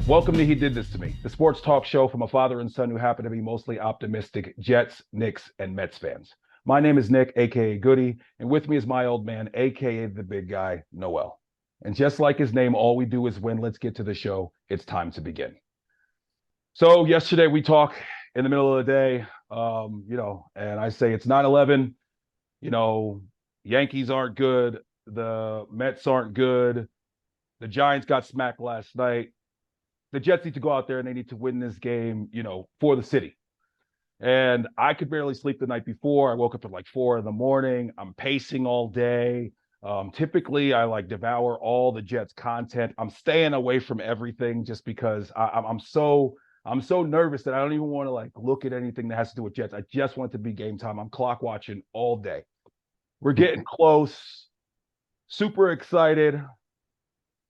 Welcome to He Did This to Me, the sports talk show from a father and son who happen to be mostly optimistic Jets, Knicks, and Mets fans. My name is Nick, aka Goody, and with me is my old man, aka the big guy, Noel. And just like his name, all we do is win. Let's get to the show. It's time to begin. So yesterday we talk in the middle of the day, and I say it's 9/11. Yankees aren't good. The Mets aren't good. The Giants got smacked last night. The Jets need to go out there and they need to win this game, for the city. And I could barely sleep the night before. I woke up at like 4 a.m. I'm pacing all day. Typically, I devour all the Jets content. I'm staying away from everything just because I'm so nervous that I don't even want to look at anything that has to do with Jets. I just want it to be game time. I'm clock watching all day. We're getting close. Super excited.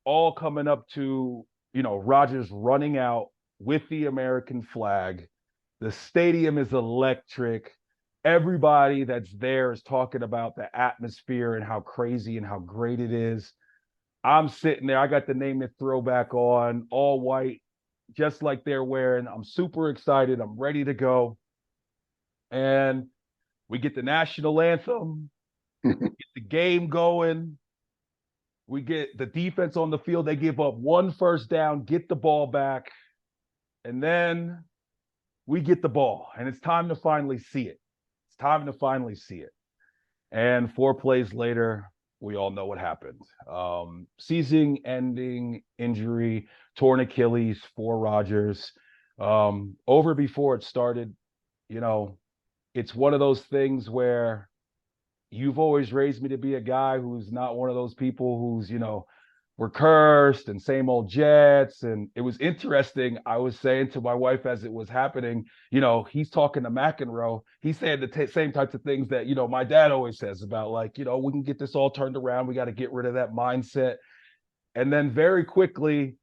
All coming up to Rodgers running out with the American flag. The stadium is electric. Everybody that's there is talking about the atmosphere and how crazy and how great it is. I'm sitting there. I got the Name It throwback on, all white, just like they're wearing. I'm super excited. I'm ready to go. And we get the national anthem, get the game going. We get the defense on the field. They give up one first down, get the ball back, and then we get the ball. And it's time to finally see it. It's time to finally see it. And 4 plays later, we all know what happened. Season-ending injury, torn Achilles for Rodgers. Over before it started. It's one of those things where you've always raised me to be a guy who's not one of those people who's, we're cursed and same old Jets. And it was interesting. I was saying to my wife as it was happening, he's talking to McEnroe. He's saying the same types of things that, my dad always says about we can get this all turned around. We got to get rid of that mindset. And then very quickly,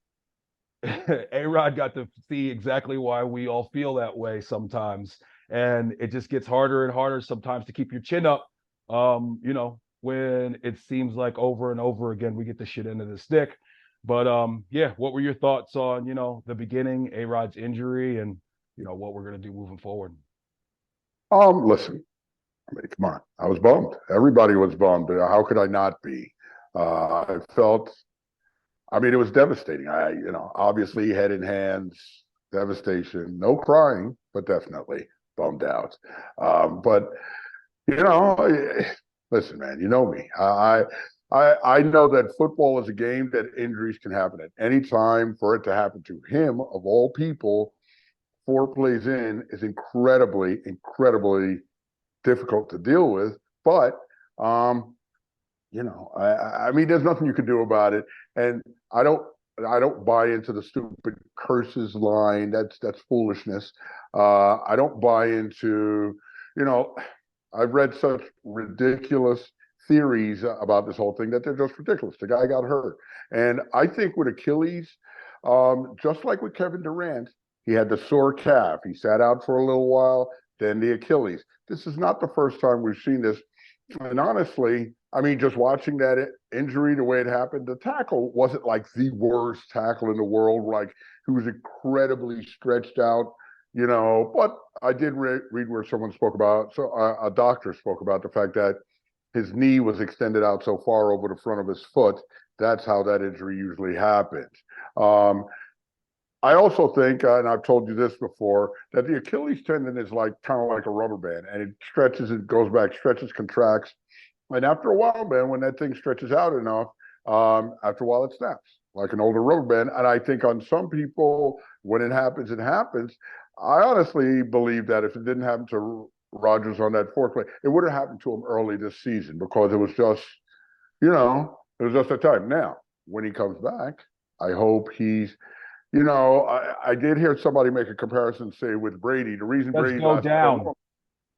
A-Rod got to see exactly why we all feel that way sometimes. And it just gets harder and harder sometimes to keep your chin up. When it seems like over and over again we get the shit into the stick. But what were your thoughts on the beginning, A-Rod's injury, and what we're gonna do moving forward? Listen, come on. I was bummed. Everybody was bummed. How could I not be? I felt, it was devastating. Obviously head in hands, devastation, no crying, but definitely bummed out. But listen, man, you know me. I know that football is a game that injuries can happen at any time. For it to happen to him, of all people, 4 plays in is incredibly, incredibly difficult to deal with. But, there's nothing you can do about it. And I don't buy into the stupid curses line. That's foolishness. I don't buy into, I've read such ridiculous theories about this whole thing that they're just ridiculous. The guy got hurt. And I think with Achilles, just like with Kevin Durant, he had the sore calf. He sat out for a little while, then the Achilles. This is not the first time we've seen this. And honestly, just watching that injury, the way it happened, the tackle wasn't like the worst tackle in the world. He was incredibly stretched out. But I did read where someone spoke about, a doctor spoke about the fact that his knee was extended out so far over the front of his foot. That's how that injury usually happens. I also think, and I've told you this before, that the Achilles tendon is kind of like a rubber band, and it stretches, it goes back, stretches, contracts. And after a while, man, when that thing stretches out enough, after a while it snaps like an older rubber band. And I think on some people, when it happens, it happens. I honestly believe that if it didn't happen to Rodgers on that 4th play, it would have happened to him early this season because it was just, a time. Now, when he comes back, I hope he's, I did hear somebody make a comparison, say, with Brady. The reason Brady go down.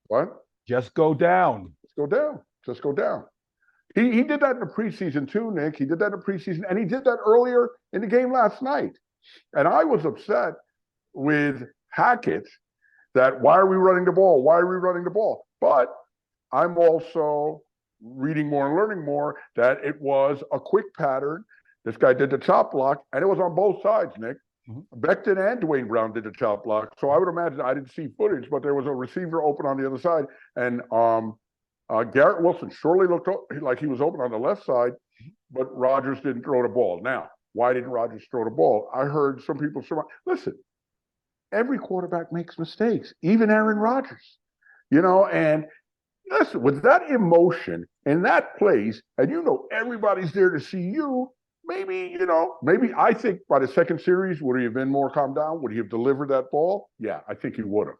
What? Just go down. Just go down. Just go down. He did that in the preseason too, Nick. He did that in the preseason, and he did that earlier in the game last night. And I was upset with Hackett that why are we running the ball? Why are we running the ball? But I'm also reading more and learning more that it was a quick pattern. This guy did the chop block, and it was on both sides, Nick. Becton and Dwayne Brown did the chop block. So I would imagine, I didn't see footage, but there was a receiver open on the other side. And Garrett Wilson surely looked like he was open on the left side, but Rodgers didn't throw the ball. Now, why didn't Rodgers throw the ball? I heard some people say, listen, every quarterback makes mistakes, even Aaron Rodgers, and listen, with that emotion and that place, and everybody's there to see you, maybe I think by the second series, would he have been more calmed down? Would he have delivered that ball? Yeah, I think he would have.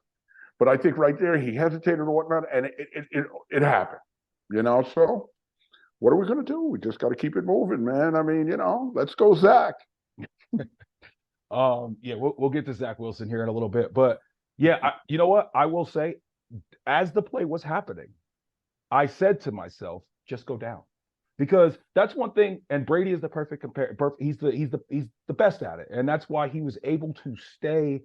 But I think right there, he hesitated or whatnot, and it happened, so what are we going to do? We just got to keep it moving, man. I mean, let's go, Zach. Yeah, we'll get to Zach Wilson here in a little bit, but yeah, you know what? I will say, as the play was happening, I said to myself, just go down, because that's one thing. And Brady is the perfect compare. He's the best at it, and that's why he was able to stay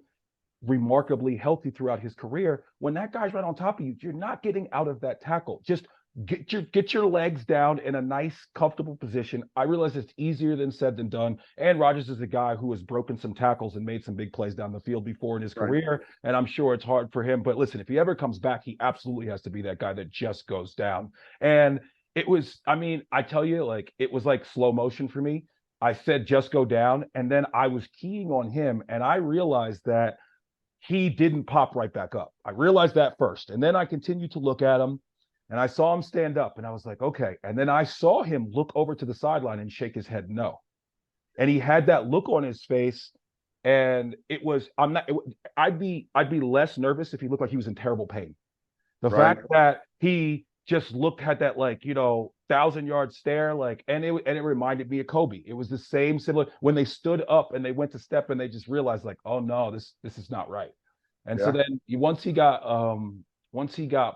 remarkably healthy throughout his career. When that guy's right on top of you, you're not getting out of that tackle. Just get your legs down in a nice, comfortable position. I realize it's easier than said than done. And Rodgers is a guy who has broken some tackles and made some big plays down the field before in his career. And I'm sure it's hard for him. But listen, if he ever comes back, he absolutely has to be that guy that just goes down. And it was, I mean, I tell you, like, it was like slow motion for me. I said, just go down. And then I was keying on him. And I realized that he didn't pop right back up. I realized that first. And then I continued to look at him. And I saw him stand up, and I was like, okay. And then I saw him look over to the sideline and shake his head no. And he had that look on his face, and I'd be less nervous if he looked like he was in terrible pain. The fact that he just had that, like, 1,000-yard stare, like, and it reminded me of Kobe. It was the same similar when they stood up and they went to step and they just realized, like, oh no, this is not right. And so then once he got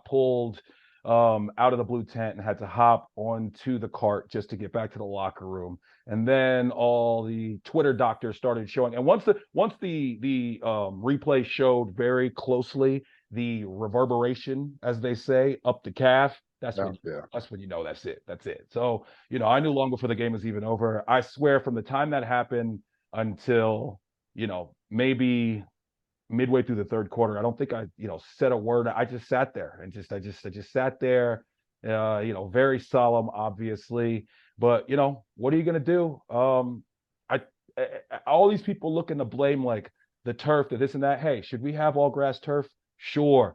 pulled out of the blue tent and had to hop onto the cart just to get back to the locker room. And then all the Twitter doctors started showing. And once the replay showed very closely the reverberation, as they say, up the calf, that's when you know that's it. That's it. So, I knew long before the game was even over. I swear, from the time that happened until, maybe midway through the third quarter, I don't think I, said a word. I just sat there and I just sat there, very solemn, obviously. But, what are you going to do? All these people looking to blame, like, the turf, this and that. Hey, should we have all grass turf? Sure.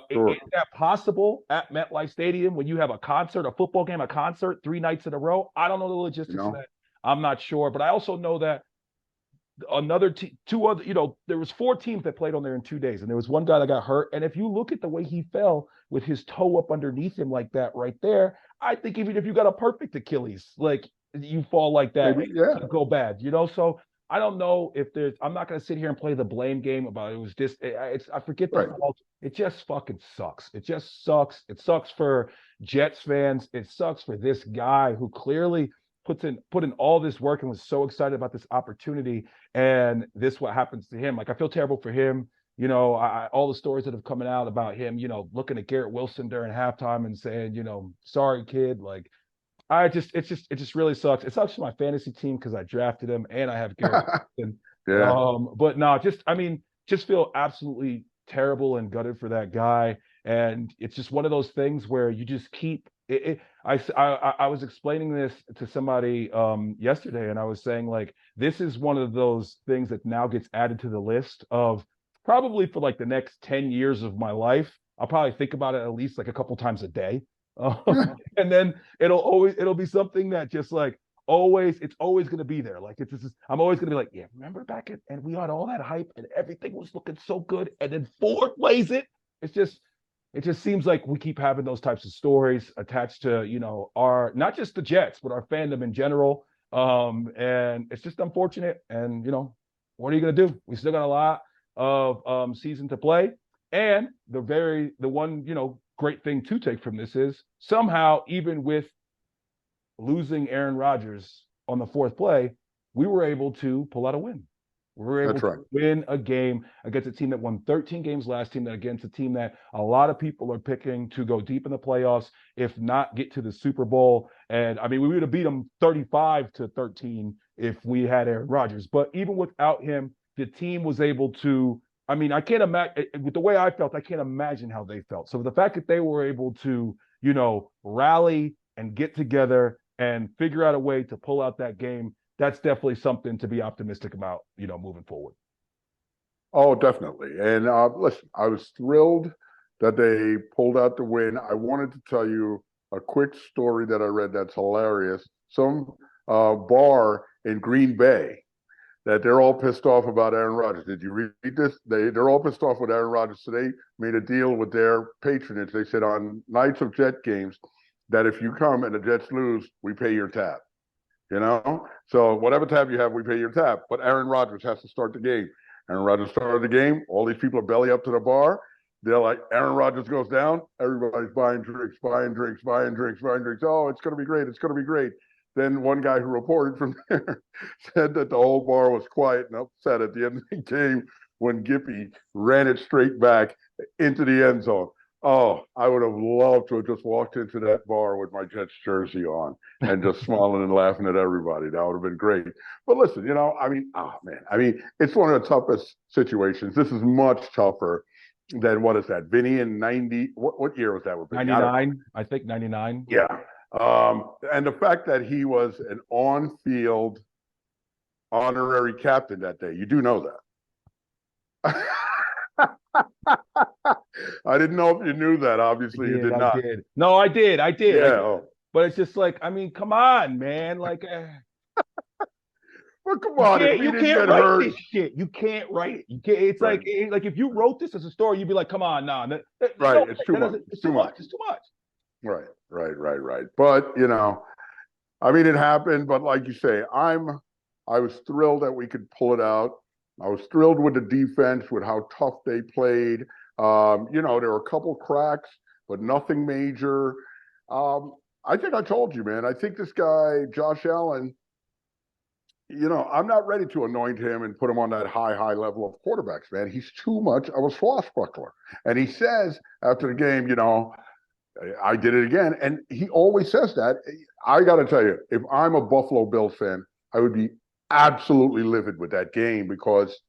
Is that possible at MetLife Stadium when you have a concert, a football game, a concert 3 nights in a row? I don't know the logistics of that. I'm not sure. But I also know that two other, there was 4 teams that played on there in 2 days, and there was one guy that got hurt. And if you look at the way he fell with his toe up underneath him like that right there, I think even if you got a perfect Achilles, like, you fall like that, it'll go bad, So I don't know if I'm not going to sit here and play the blame game about it was just, I forget the fault. It just fucking sucks. It just sucks. It sucks for Jets fans. It sucks for this guy who clearly put in all this work and was so excited about this opportunity, and this what happens to him. Like, I feel terrible for him. All the stories that have come out about him, looking at Garrett Wilson during halftime and saying, sorry, kid. Like, it just really sucks. It sucks for my fantasy team because I drafted him and I have Garrett Wilson. But no, just feel absolutely terrible and gutted for that guy. And it's just one of those things where you just keep I was explaining this to somebody yesterday, and I was saying, like, this is one of those things that now gets added to the list of probably for like the next 10 years of my life. I'll probably think about it at least like a couple times a day. And then it'll be something that just, like, it's always going to be there. Like, I'm always going to be like, yeah, remember back and we had all that hype and everything was looking so good. And then Ford plays it. It just seems like we keep having those types of stories attached to, our, not just the Jets, but our fandom in general. And it's just unfortunate. And, what are you going to do? We still got a lot of season to play. And the one, great thing to take from this is somehow, even with losing Aaron Rodgers on the 4th play, we were able to pull out a win. We were able to win a game against a team that won 13 games last team, that against a team that a lot of people are picking to go deep in the playoffs, if not get to the Super Bowl. And I mean, we would have beat them 35-13 if we had Aaron Rodgers. But even without him, the team was able to. I mean, I can't imagine with the way I felt. I can't imagine how they felt. So the fact that they were able to, rally and get together and figure out a way to pull out that game, that's definitely something to be optimistic about, moving forward. Oh, definitely. And listen, I was thrilled that they pulled out the win. I wanted to tell you a quick story that I read that's hilarious. Some bar in Green Bay that they're all pissed off about Aaron Rodgers. Did you read this? They're all pissed off with Aaron Rodgers. So they made a deal with their patronage. They said on nights of Jet games that if you come and the Jets lose, we pay your tab. So whatever tab you have, we pay your tab. But Aaron Rodgers has to start the game. Aaron Rodgers started the game. All these people are belly up to the bar. They're like, Aaron Rodgers goes down. Everybody's buying drinks. Oh, it's going to be great. It's going to be great. Then one guy who reported from there said that the whole bar was quiet and upset at the end of the game when Gippy ran it straight back into the end zone. Oh, I would have loved to have just walked into that bar with my Jets jersey on and just smiling and laughing at everybody. That would have been great. But listen, it's one of the toughest situations. This is much tougher than, what is that, Vinny in 90? What year was that? 99, I think 99. Yeah. And the fact that he was an on-field honorary captain that day, you do know that. I didn't know if you knew that. Obviously, you did not. I did. No, I did. Yeah. But it's just like, I mean, come on, man. Like, well, come on. You can't write this shit. You can't write it. You can't. It's right. like if you wrote this as a story, you'd be like, come on, nah. Right. It's too much. It's too much. It's too much. Right. But it happened. But like you say, I was thrilled that we could pull it out. I was thrilled with the defense, with how tough they played. There were a couple cracks, but nothing major. I think I told you, man. I think this guy, Josh Allen, I'm not ready to anoint him and put him on that high level of quarterbacks, man. He's too much of a swashbuckler. And he says after the game, I did it again. And he always says that. I got to tell you, if I'm a Buffalo Bills fan, I would be absolutely livid with that game because,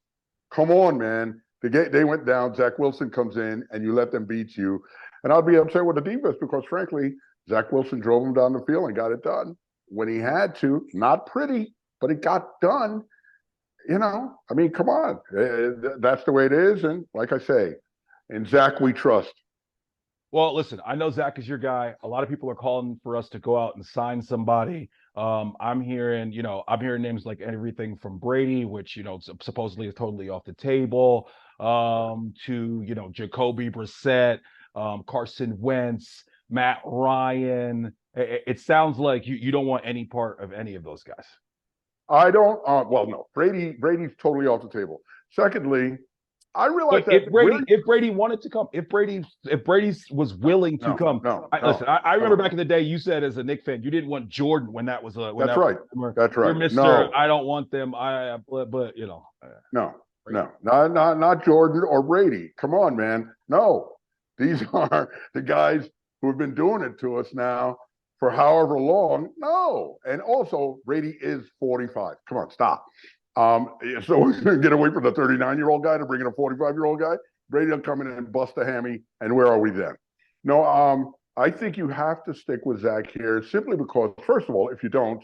come on, man. They went down. Zach Wilson comes in, and you let them beat you. And I'll be upset with the defense because, frankly, Zach Wilson drove him down the field and got it done when he had to. Not pretty, but it got done. Come on. That's the way it is. And like I say, in Zach, we trust. Well, listen, I know Zach is your guy. A lot of people are calling for us to go out and sign somebody. I'm hearing names like everything from Brady, which, supposedly is totally off the table, to, Jacoby Brissett, Carson Wentz, Matt Ryan. It sounds like you don't want any part of any of those guys. I don't. No. Brady's totally off the table. Secondly, I realize that if Brady wanted to come, if Brady was willing to come, listen. I remember back in the day, you said as a Knicks fan, you didn't want Jordan when that was a. That's right. That's right. You're Mr. I don't want them. But not Jordan or Brady. Come on, man. No, these are the guys who have been doing it to us now for however long. No, and also Brady is 45. Come on, stop. So we're going to get away from the 39-year-old guy to bring in a 45-year-old guy. Brady will come in and bust a hammy, and where are we then? No, I think you have to stick with Zach here simply because, first of all, if you don't,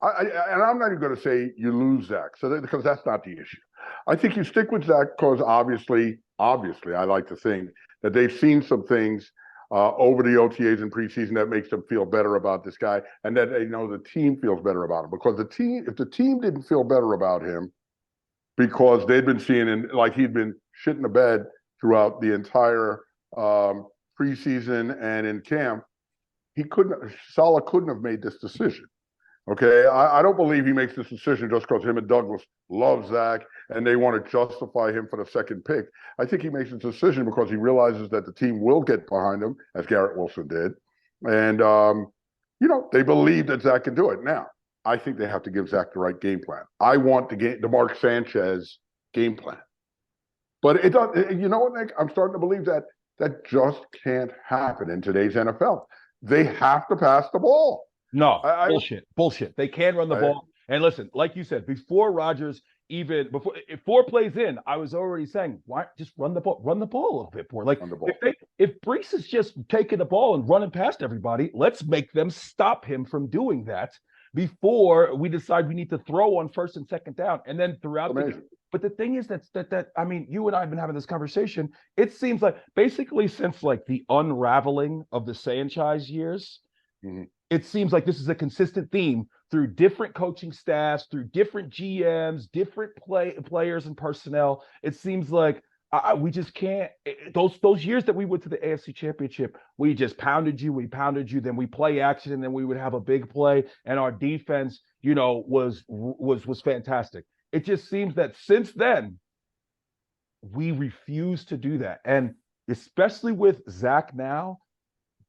and I'm not even going to say you lose Zach, because that's not the issue. I think you stick with Zach because obviously, I like to think that they've seen some things over the OTAs and preseason that makes them feel better about this guy, and that they know the team feels better about him. Because if the team didn't feel better about him because they'd been seeing him like he'd been shitting the bed throughout the entire preseason and in camp, Saleh couldn't have made this decision. Okay, I don't believe he makes this decision just because him and Douglas love Zach and they want to justify him for the second pick. I think he makes this decision because he realizes that the team will get behind him, as Garrett Wilson did. And, they believe that Zach can do it. Now, I think they have to give Zach the right game plan. I want the Mark Sanchez game plan. But it doesn't, you know what, Nick? I'm starting to believe that just can't happen in today's NFL. They have to pass the ball. No, bullshit. They can run the ball. And listen, like you said, before Rodgers, even before 4 plays in, I was already saying, why just run the ball a little bit more. Like On the ball. if Brees is just taking the ball and running past everybody, let's make them stop him from doing that before we decide we need to throw on first and second down. And then throughout the game. But the thing is that I mean, you and I have been having this conversation. It seems like basically since like the unraveling of the franchise years, it seems like this is a consistent theme through different coaching staffs, through different GMs, different players and personnel. It seems like we just can't. Those years that we went to the AFC Championship, we just pounded you, then we play action, and then we would have a big play, and our defense, was fantastic. It just seems that since then, we refuse to do that, and especially with Zach now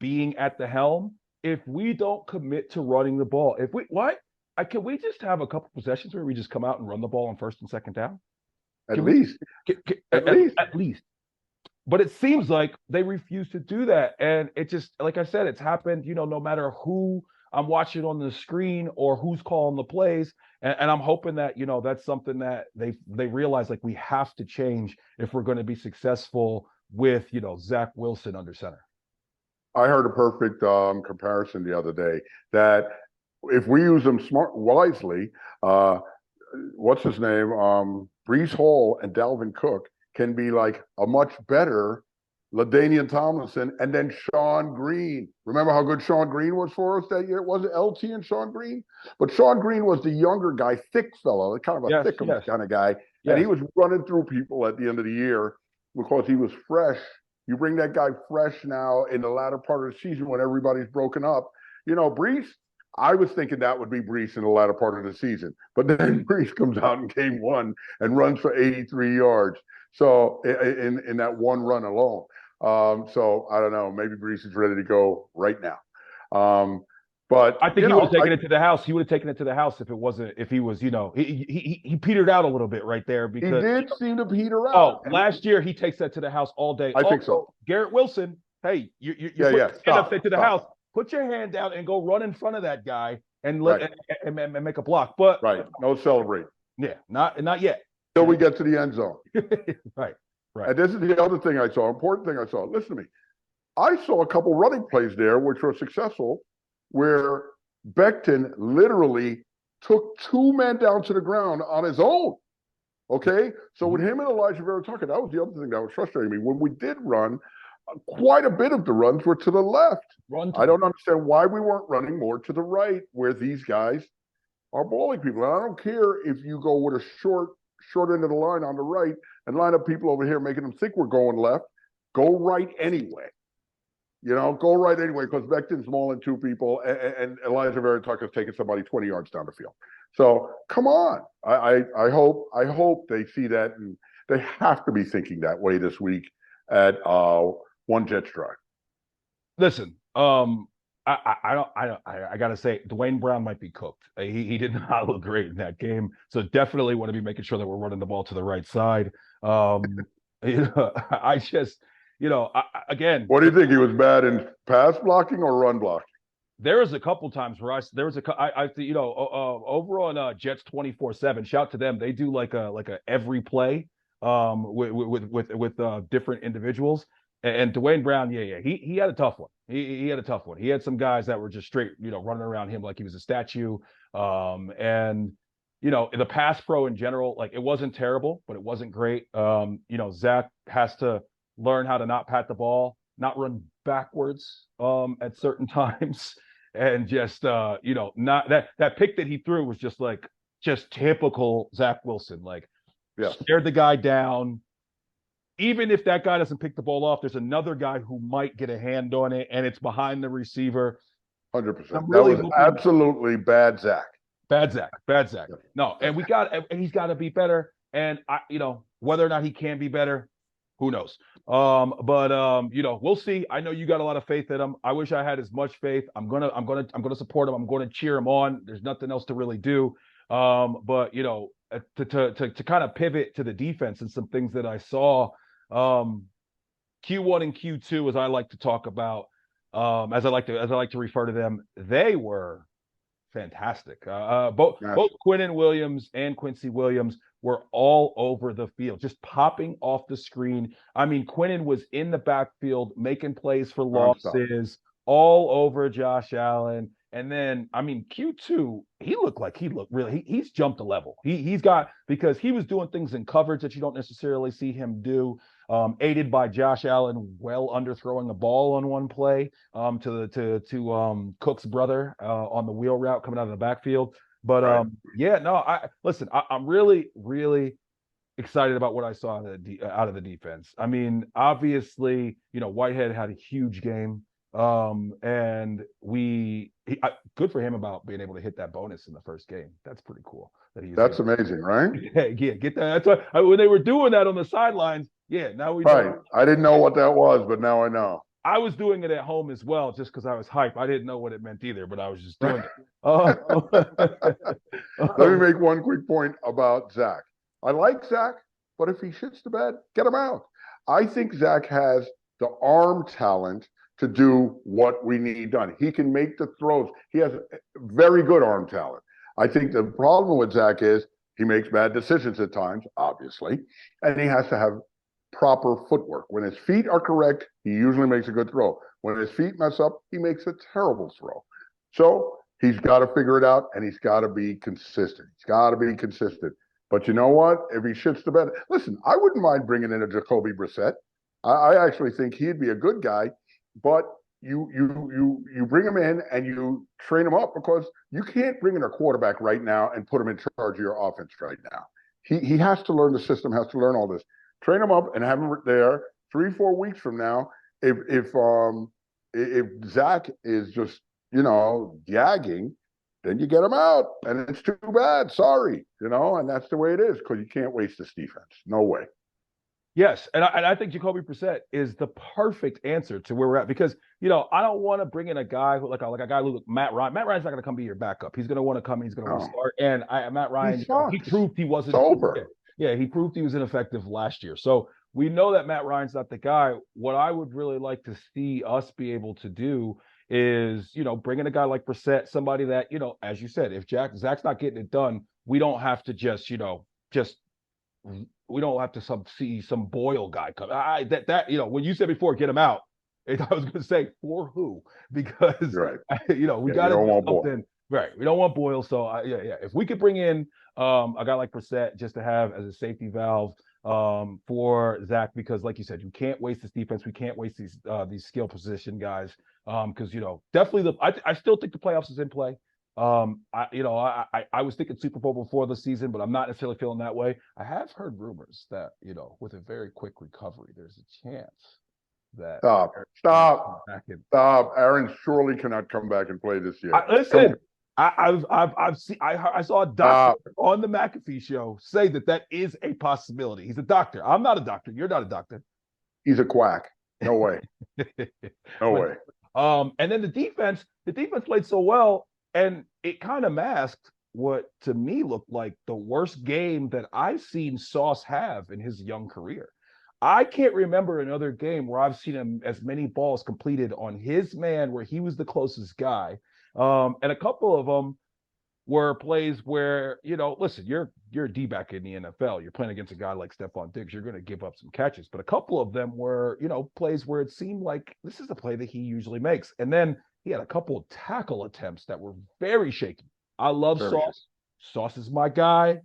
being at the helm. If we don't commit to running the ball, can we just have a couple possessions where we just come out and run the ball on first and second down? At least. But it seems like they refuse to do that. And it just, like I said, it's happened, no matter who I'm watching on the screen or who's calling the plays. And I'm hoping that, that's something that they realize, like, we have to change if we're going to be successful with, Zach Wilson under center. I heard a perfect comparison the other day that if we use them wisely, what's his name? Brees Hall and Dalvin Cook can be like a much better LaDainian Tomlinson and then Sean Green. Remember how good Sean Green was for us that year? Was it LT and Sean Green? But Sean Green was the younger guy, thick fellow, kind of a thick kind of guy. Yes. And he was running through people at the end of the year because he was fresh. You bring that guy fresh now in the latter part of the season when everybody's broken up. Brees, I was thinking that would be Brees in the latter part of the season. But then Brees comes out in game one and runs for 83 yards. So in that one run alone. So I don't know. Maybe Brees is ready to go right now. But I think he would have taken it to the house. He would have taken it to the house if he was, he petered out a little bit right there because he did seem to peter out. Oh, last year he takes that to the house all day. I think so. Garrett Wilson, hey, you stop to the house. Put your hand down and go run in front of that guy and and make a block. But no celebrate. Yeah, not yet. Till we get to the end zone. Right. And this is the other thing I saw, important thing I saw. Listen to me. I saw a couple running plays there which were successful, where Becton literally took two men down to the ground on his own. Okay? So with him and Elijah Vera talking, that was the other thing that was frustrating me. When we did run, quite a bit of the runs were to the left. I don't understand why we weren't running more to the right where these guys are balling people. And I don't care if you go with a short end of the line on the right and line up people over here making them think we're going left. Go right anyway. Go right anyway, because Becton's mauling two people and Elijah Veritakis taking somebody 20 yards down the field. So come on. I hope they see that, and they have to be thinking that way this week at one Jets drive. Listen, I gotta say, Dwayne Brown might be cooked. He did not look great in that game. So definitely want to be making sure that we're running the ball to the right side. I just again. What do you think? He was bad in pass blocking or run blocking? There was a couple times where over on Jets 24/7. Shout to them. They do like a every play with different individuals. And Dwayne Brown, he had a tough one. He had a tough one. He had some guys that were just straight, running around him like he was a statue. And the pass pro in general, like, it wasn't terrible, but it wasn't great. Zach has to learn how to not pat the ball, not run backwards at certain times, and just not that pick that he threw was just typical Zach Wilson. Stared the guy down. Even if that guy doesn't pick the ball off, there's another guy who might get a hand on it, and it's behind the receiver. 100%. That was absolutely bad Zach. Bad Zach. No, and he's got to be better. And whether or not he can be better, who knows? We'll see. I know you got a lot of faith in him. I wish I had as much faith. I'm gonna support him. I'm gonna cheer him on. There's nothing else to really do. To kind of pivot to the defense and some things that I saw. Q1 and Q2, as I like to talk about, as I like to refer to them, they were fantastic. Both Quinnen Williams and Quincy Williams were all over the field, just popping off the screen. I mean, Quinnen was in the backfield making plays for Nonstop. losses all over Josh Allen. And then, I mean, Q2, he looked really, he's jumped a level. He's got, because he was doing things in coverage that you don't necessarily see him do, aided by Josh Allen well underthrowing the ball on one play to Cook's brother on the wheel route coming out of the backfield. But Right. yeah, no, I'm really, really excited about what I saw out of the defense. I mean, obviously, Whitehead had a huge game. And good for him about being able to hit that bonus in the first game. That's pretty cool. That's amazing, right? Yeah, get that. That's why when they were doing that on the sidelines. Yeah, now we Right. know. I didn't know what that was, but now I know. I was doing it at home as well, just because I was hyped. I didn't know what it meant either, but I was just doing it. Let me make one quick point about Zach. I like Zach, but if he shits the bed, get him out. I think Zach has the arm talent to do what we need done. He can make the throws. He has very good arm talent. I think the problem with Zach is he makes bad decisions at times, obviously, and he has to have proper footwork. When his feet are correct, he usually makes a good throw. When his feet mess up, he makes a terrible throw. So he's got to figure it out, and he's got to be consistent. He's got to be consistent. But you know what? If he shits the bed, listen, I wouldn't mind bringing in a Jacoby Brissett. I actually think he'd be a good guy. But you bring him in and you train him up, because you can't bring in a quarterback right now and put him in charge of your offense right now. He has to learn the system, has to learn all this. Train him up and have him there 3-4 weeks from now. If Zach is just yagging, then you get him out, and it's too bad. Sorry, and that's the way it is, because you can't waste this defense. No way. Yes, and I think Jacoby Brissett is the perfect answer to where we're at, because I don't want to bring in a guy who like a guy who Matt Ryan. Matt Ryan's not going to come be your backup. He's going to want to come. He's going to want to start. And Matt Ryan, he proved he wasn't sober. Yeah, he proved he was ineffective last year. So we know that Matt Ryan's not the guy. What I would really like to see us be able to do is bring in a guy like Brissett, somebody that as you said, if Zach's not getting it done, we don't have to just we don't have to see some Boyle guy come. When you said before, get him out, I was going to say for who, because right. We got to do something. Right, we don't want Boyle. So if we could bring in a guy like Brissett just to have as a safety valve for Zach, because like you said, you can't waste this defense. We can't waste these skill position guys, because definitely I still think the playoffs is in play. I was thinking Super Bowl before the season, but I'm not necessarily feeling that way. I have heard rumors that, with a very quick recovery, there's a chance that stop. Aaron surely cannot come back and play this year. Listen, I saw a doctor on the McAfee show say that is a possibility. He's a doctor. I'm not a doctor. You're not a doctor. He's a quack. No way. No way. And then the defense played so well, and it kind of masked what to me looked like the worst game that I've seen Sauce have in his young career. I can't remember another game where I've seen him as many balls completed on his man where he was the closest guy. And a couple of them were plays where, listen, you're a D-back in the NFL. You're playing against a guy like Stephon Diggs. You're going to give up some catches. But a couple of them were, plays where it seemed like this is the play that he usually makes. And then he had a couple of tackle attempts that were very shaky. I love Sauce. Sauce is my guy.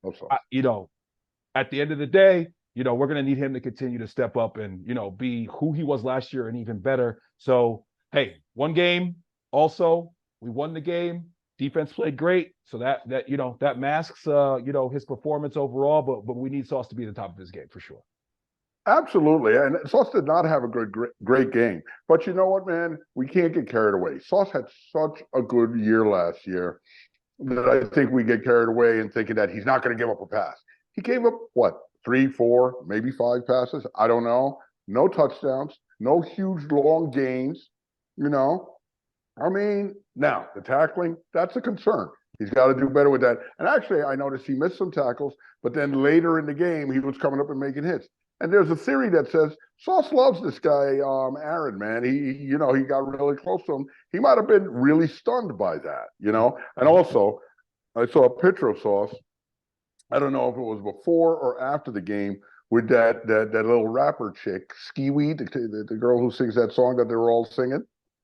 At the end of the day, we're going to need him to continue to step up and, be who he was last year and even better. So, hey, one game. Also, we won the game. Defense played great. So that masks, his performance overall. But we need Sauce to be at the top of his game for sure. Absolutely. And Sauce did not have a great game. But you know what, man? We can't get carried away. Sauce had such a good year last year that I think we get carried away in thinking that he's not going to give up a pass. He gave up, 3, 4, maybe 5 passes? I don't know. No touchdowns. No huge, long gains. I mean, now, the tackling, that's a concern. He's got to do better with that. And actually, I noticed he missed some tackles, but then later in the game, he was coming up and making hits. And there's a theory that says Sauce loves this guy, Aaron, man. He got really close to him. He might have been really stunned by that. And also, I saw a picture of Sauce. I don't know if it was before or after the game with that little rapper chick, Skiweed, the girl who sings that song that they were all singing.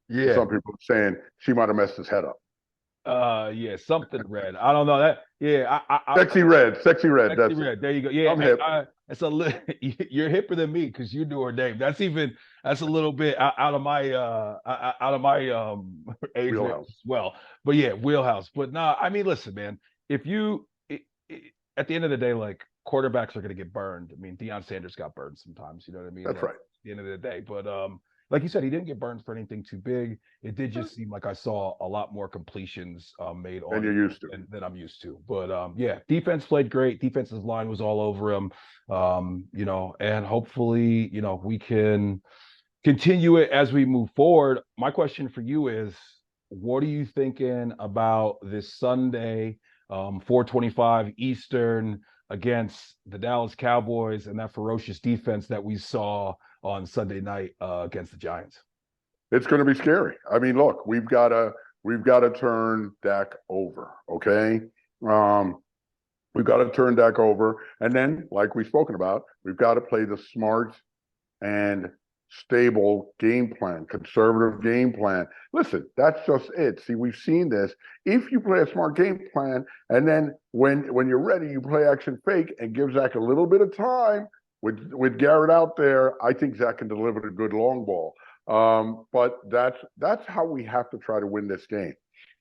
Yeah. Some people are saying she might have messed his head up. Yeah, something red. I don't know that. Yeah, Sexy red. Sexy That's it. red. There you go. Yeah, I'm hip. it's you're hipper than me because you knew her name. That's a little bit out of my age range Wheelhouse. as well. But yeah, wheelhouse. But nah, I mean, listen, man. If you at the end of the day, like quarterbacks are going to get burned. I mean, Deion Sanders got burned sometimes. You know what I mean? That's Like, right. at the end of the day, but like you said, he didn't get burned for anything too big. It did just seem like I saw a lot more completions made And on you're him used to. than I'm used to. But yeah, defense played great. Defensive line was all over him. And hopefully, we can continue it as we move forward. My question for you is, what are you thinking about this Sunday, 4:25 Eastern against the Dallas Cowboys and that ferocious defense that we saw on Sunday night against the Giants? It's going to be scary. I mean, look, we've got to turn Dak over. Okay, um, we've got to turn Dak over, and then, like we've spoken about, we've got to play the smart and stable game plan, conservative game plan. Listen, that's just it. See, we've seen this. If you play a smart game plan, and then when you're ready, you play action fake and give Zach a little bit of time with Garrett out there. I think Zach can deliver a good long ball. But that's how we have to try to win this game.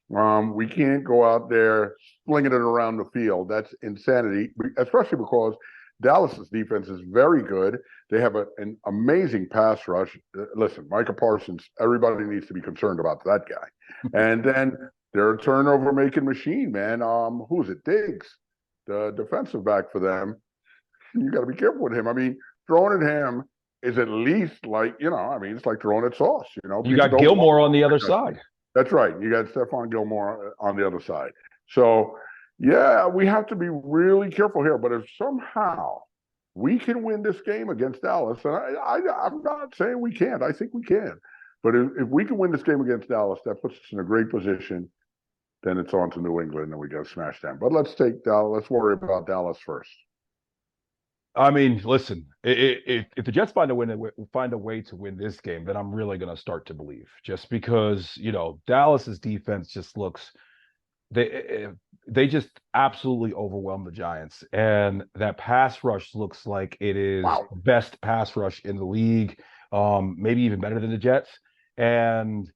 We can't go out there flinging it around the field. That's insanity, especially because Dallas's defense is very good. They have an amazing pass rush. Listen, Micah Parsons, everybody needs to be concerned about that guy. And then they're a turnover making machine, man. Who is it? Diggs, the defensive back for them. You got to be careful with him. I mean, throwing at him is at least like, it's like throwing at Sauce. You People got don't Gilmore on the other side. That's right. You got Stephon Gilmore on the other side. So, yeah, we have to be really careful here. But if somehow we can win this game against Dallas, and I'm not saying we can't. I think we can. But if we can win this game against Dallas, that puts us in a great position. Then it's on to New England, and we got to smash them. But let's take Dallas. Let's worry about Dallas first. I mean, listen, if the Jets find a way to win this game, then I'm really going to start to believe. Just because Dallas's defense just looks they just absolutely overwhelm the Giants, and that pass rush looks like it is the best pass rush in the league, maybe even better than the Jets, and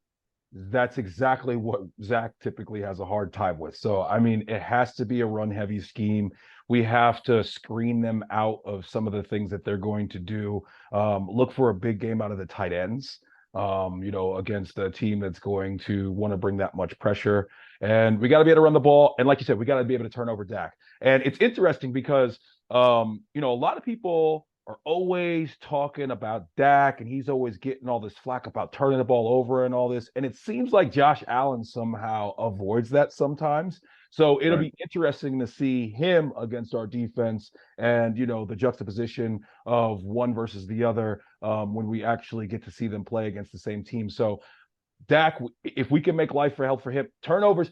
that's exactly what Zach typically has a hard time with. So, I mean, it has to be a run-heavy scheme. We have to screen them out of some of the things that they're going to do. Look for a big game out of the tight ends, against a team that's going to want to bring that much pressure. And we got to be able to run the ball. And like you said, we got to be able to turn over Dak. And it's interesting because, a lot of people are always talking about Dak, and he's always getting all this flack about turning the ball over and all this. And it seems like Josh Allen somehow avoids that sometimes. So it'll be interesting to see him against our defense and, the juxtaposition of one versus the other when we actually get to see them play against the same team. So Dak, if we can make life for hell for him, turnovers.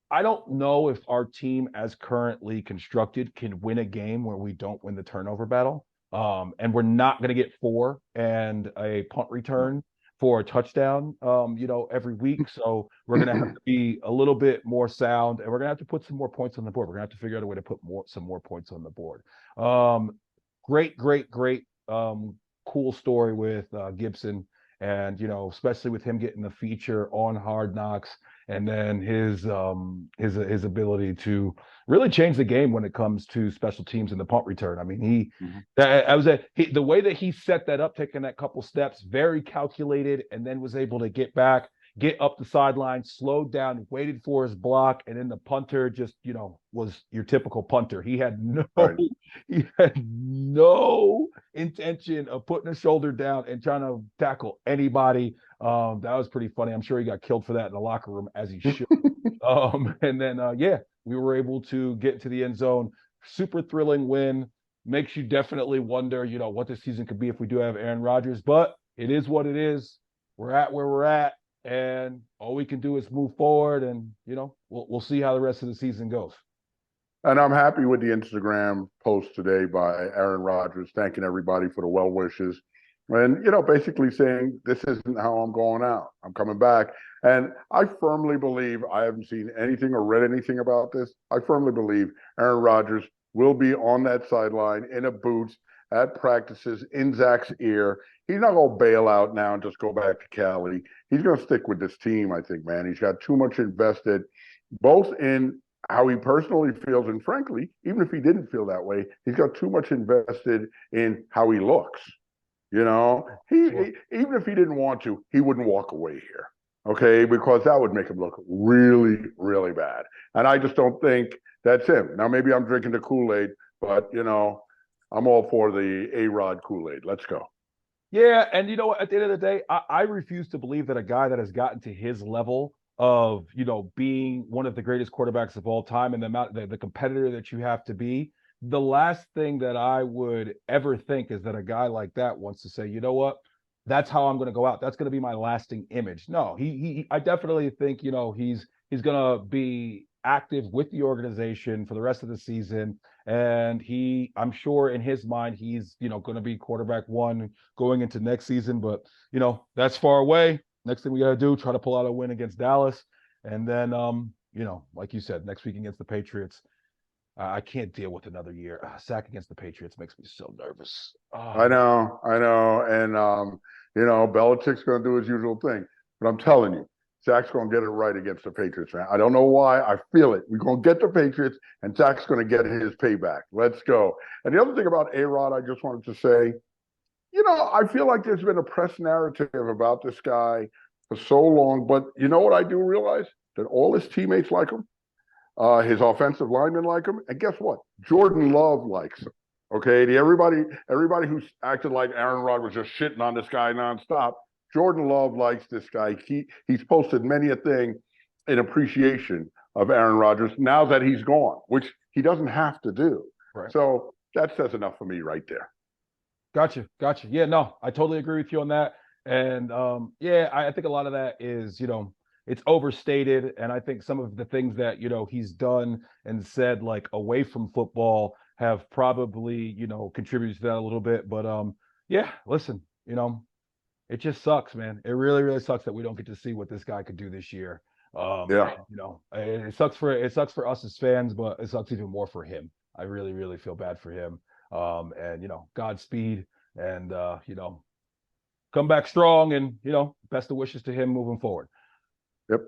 I don't know if our team, as currently constructed, can win a game where we don't win the turnover battle. And we're not going to get 4 and a punt return for a touchdown, every week. So we're going to have to be a little bit more sound, and we're going to have to put some more points on the board. We're going to have to figure out a way to put some more points on the board. Great, cool story with Gibson. And, especially with him getting the feature on Hard Knocks, and then his ability to really change the game when it comes to special teams and the punt return. I mean, the way that he set that up, taking that couple steps, very calculated, and then was able to get back, get up the sideline, slowed down, waited for his block, and then the punter just, was your typical punter. He had no intention of putting his shoulder down and trying to tackle anybody. That was pretty funny. I'm sure he got killed for that in the locker room, as he should. And then we were able to get to the end zone. Super thrilling win. makes you definitely wonder, what this season could be if we do have Aaron Rodgers. But it is what it is. We're at where we're at, and all we can do is move forward, and we'll see how the rest of the season goes. And I'm happy with the Instagram post today by Aaron Rodgers, thanking everybody for the well wishes. And, basically saying, this isn't how I'm going out. I'm coming back. And I firmly believe, I haven't seen anything or read anything about this. I firmly believe Aaron Rodgers will be on that sideline in a boot at practices in Zach's ear. He's not going to bail out now and just go back to Cali. He's going to stick with this team, I think, man. He's got too much invested, both in how he personally feels, and frankly, even if he didn't feel that way, he's got too much invested in how he looks. Even if he didn't want to, he wouldn't walk away here. Okay, because that would make him look really, really bad. And I just don't think that's him. Now, maybe I'm drinking the Kool-Aid, but I'm all for the A-Rod Kool-Aid. Let's go. Yeah, and at the end of the day, I refuse to believe that a guy that has gotten to his level of being one of the greatest quarterbacks of all time and the competitor that you have to be, the last thing that I would ever think is that a guy like that wants to say, you know what, that's how I'm going to go out. That's going to be my lasting image. No, I definitely think he's going to be active with the organization for the rest of the season. And I'm sure in his mind, he's, going to be quarterback one going into next season. But, that's far away. Next thing we got to do, try to pull out a win against Dallas. And then, like you said, next week against the Patriots. I can't deal with another year. Sack against the Patriots makes me so nervous. Oh. I know. And, Belichick's going to do his usual thing. But I'm telling you, Zach's going to get it right against the Patriots, man. I don't know why. I feel it. We're going to get the Patriots, and Zach's going to get his payback. Let's go. And the other thing about A-Rod, I just wanted to say, I feel like there's been a press narrative about this guy for so long. But you know what I do realize? That all his teammates like him. His offensive linemen like him. And guess what? Jordan Love likes him. Okay? Everybody who's acted like Aaron Rodgers was just shitting on this guy nonstop, Jordan Love likes this guy. He's posted many a thing in appreciation of Aaron Rodgers now that he's gone, which he doesn't have to do. Right. So that says enough for me right there. Gotcha. Yeah, no, I totally agree with you on that. And I think a lot of that is, it's overstated. And I think some of the things that, he's done and said like away from football have probably, contributed to that a little bit. But listen, it just sucks, man. It really, really sucks that we don't get to see what this guy could do this year. It sucks for us as fans, but it sucks even more for him. I really, really feel bad for him. And Godspeed, and come back strong, and best of wishes to him moving forward. Yep.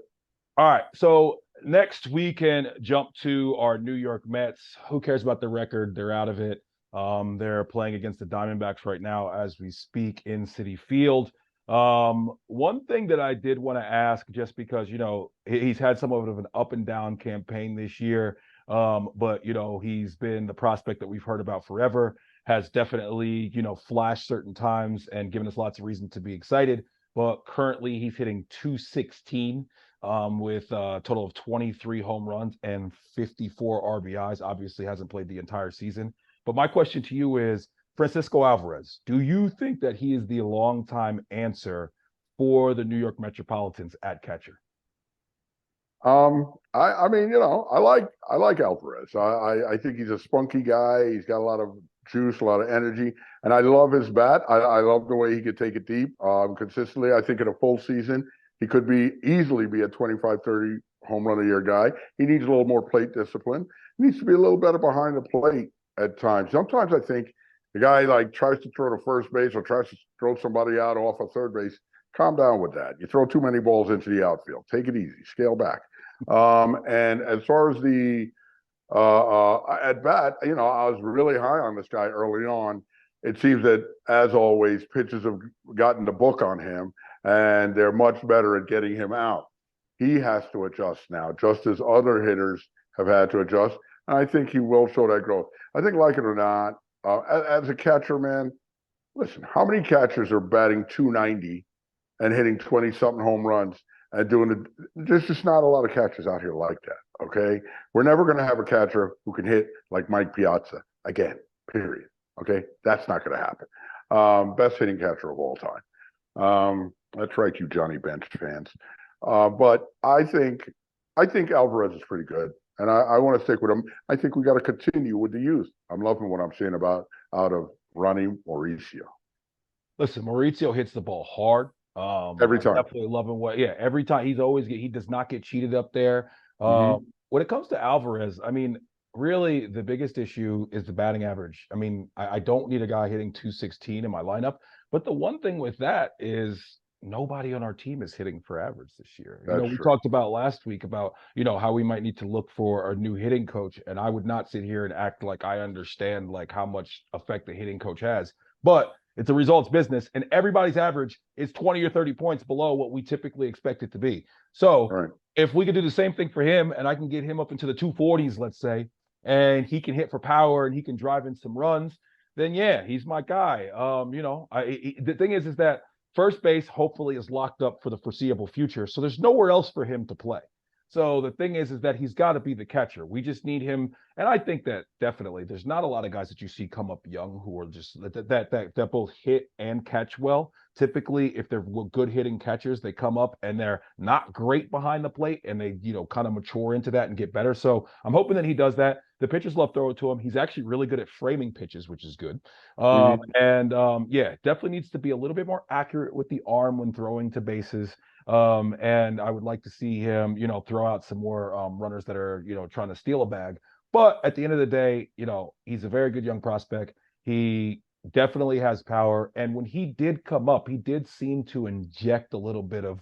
All right, so next we can jump to our New York Mets. Who cares about the record? They're out of it. They're playing against the Diamondbacks right now as we speak in Citi Field. One thing that I did want to ask, just because he's had somewhat of an up and down campaign this year. But he's been the prospect that we've heard about forever, has definitely flashed certain times and given us lots of reason to be excited. But currently he's hitting 216 with a total of 23 home runs and 54 RBIs. Obviously hasn't played the entire season. But my question to you is, Francisco Alvarez, do you think that he is the long-time answer for the New York Metropolitans at catcher? I mean, I like Alvarez. I think he's a spunky guy. He's got a lot of juice, a lot of energy, and I love his bat. I love the way he could take it deep consistently. I think in a full season, he could easily be a 25, 30 home run a year guy. He needs a little more plate discipline. He needs to be a little better behind the plate at times. Sometimes I think the guy tries to throw to first base or tries to throw somebody out off of third base. Calm down with that. You throw too many balls into the outfield. Take it easy. Scale back. And as far as the at bat, I was really high on this guy early on. It seems that, as always, pitchers have gotten the book on him, and they're much better at getting him out. He has to adjust now, just as other hitters have had to adjust. And I think he will show that growth. I think, like it or not, as a catcher, man, listen, how many catchers are batting 290 and hitting 20-something home runs and doing it? There's just not a lot of catchers out here like that, okay? We're never going to have a catcher who can hit like Mike Piazza again, period. Okay, that's not going to happen. Best hitting catcher of all time. That's right, you Johnny Bench fans. But I think Alvarez is pretty good, and I want to stick with him. I think we got to continue with the youth. I'm loving what I'm seeing out of Ronnie Mauricio. Listen, Maurizio hits the ball hard. Every I'm time. definitely loving every time he does not get cheated up there. Mm-hmm. When it comes to Alvarez, I mean, really the biggest issue is the batting average. I mean, I don't need a guy hitting 216 in my lineup, but the one thing with that is nobody on our team is hitting for average this year. That's We true. talked about last week about, how we might need to look for a new hitting coach, and I would not sit here and act like I understand like how much effect the hitting coach has. But it's a results business, and everybody's average is 20 or 30 points below what we typically expect it to be. So Right. if we could do the same thing for him, and I can get him up into the 240s, let's say, and he can hit for power and he can drive in some runs, then yeah, he's my guy. The thing is that first base hopefully is locked up for the foreseeable future, so there's nowhere else for him to play. So the thing is that he's got to be the catcher. We just need him, and I think that definitely there's not a lot of guys that you see come up young who are just that both hit and catch well. Typically, if they're good hitting catchers, they come up and they're not great behind the plate, and they kind of mature into that and get better. So I'm hoping that he does that. The pitchers love throw it to him. He's actually really good at framing pitches, which is good. Mm-hmm. Definitely needs to be a little bit more accurate with the arm when throwing to bases. And I would like to see him, throw out some more runners that are, trying to steal a bag. But at the end of the day, he's a very good young prospect. He definitely has power. And when he did come up, he did seem to inject a little bit of,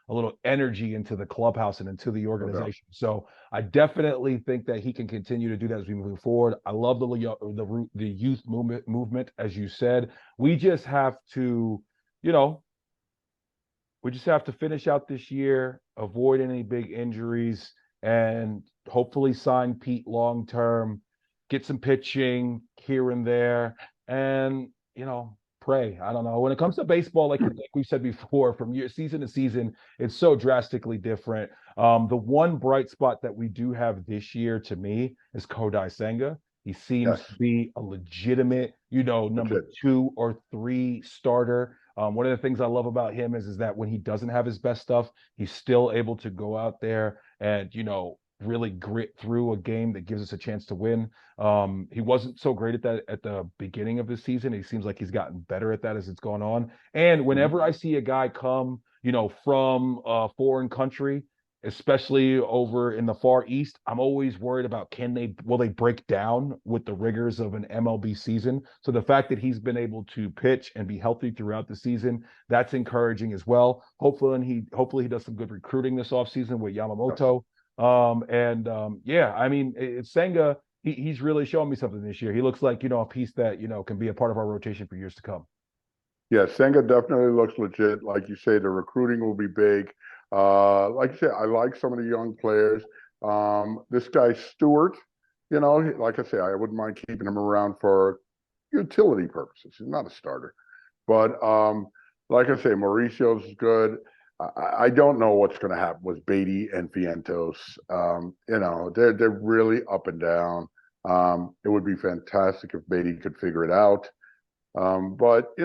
a little energy into the clubhouse and into the No doubt. organization. So I definitely think that he can continue to do that as we move forward. I love the youth movement, as you said. We just have to, you know, we just have to finish out this year, avoid any big injuries, and hopefully sign Pete long term, get some pitching here and there, and pray. I don't know. When it comes to baseball, like we said before, from season to season, it's so drastically different. The one bright spot that we do have this year, to me, is Kodai Senga. He seems Yes. to be a legitimate, number Legit. 2 or 3 starter. One of the things I love about him is that when he doesn't have his best stuff, he's still able to go out there and, really grit through a game that gives us a chance to win. He wasn't so great at that at the beginning of the season. He seems like he's gotten better at that as it's gone on. And Mm-hmm. whenever I see a guy come, from a foreign country, especially over in the Far East, I'm always worried about will they break down with the rigors of an MLB season? So the fact that he's been able to pitch and be healthy throughout the season, that's encouraging as well. Hopefully he does some good recruiting this offseason with Yes. Yamamoto. I mean, it's Senga. He's really showing me something this year. He looks like, a piece that, can be a part of our rotation for years to come. Yeah, Senga definitely looks legit. Like you say, the recruiting will be big. Like you said, I like some of the young players. This guy Stewart, like I say, I wouldn't mind keeping him around for utility purposes. He's not a starter, but like I say, Mauricio's good. I don't know what's going to happen with Beatty and Vientos. They're really up and down. It would be fantastic if Beatty could figure it out. But we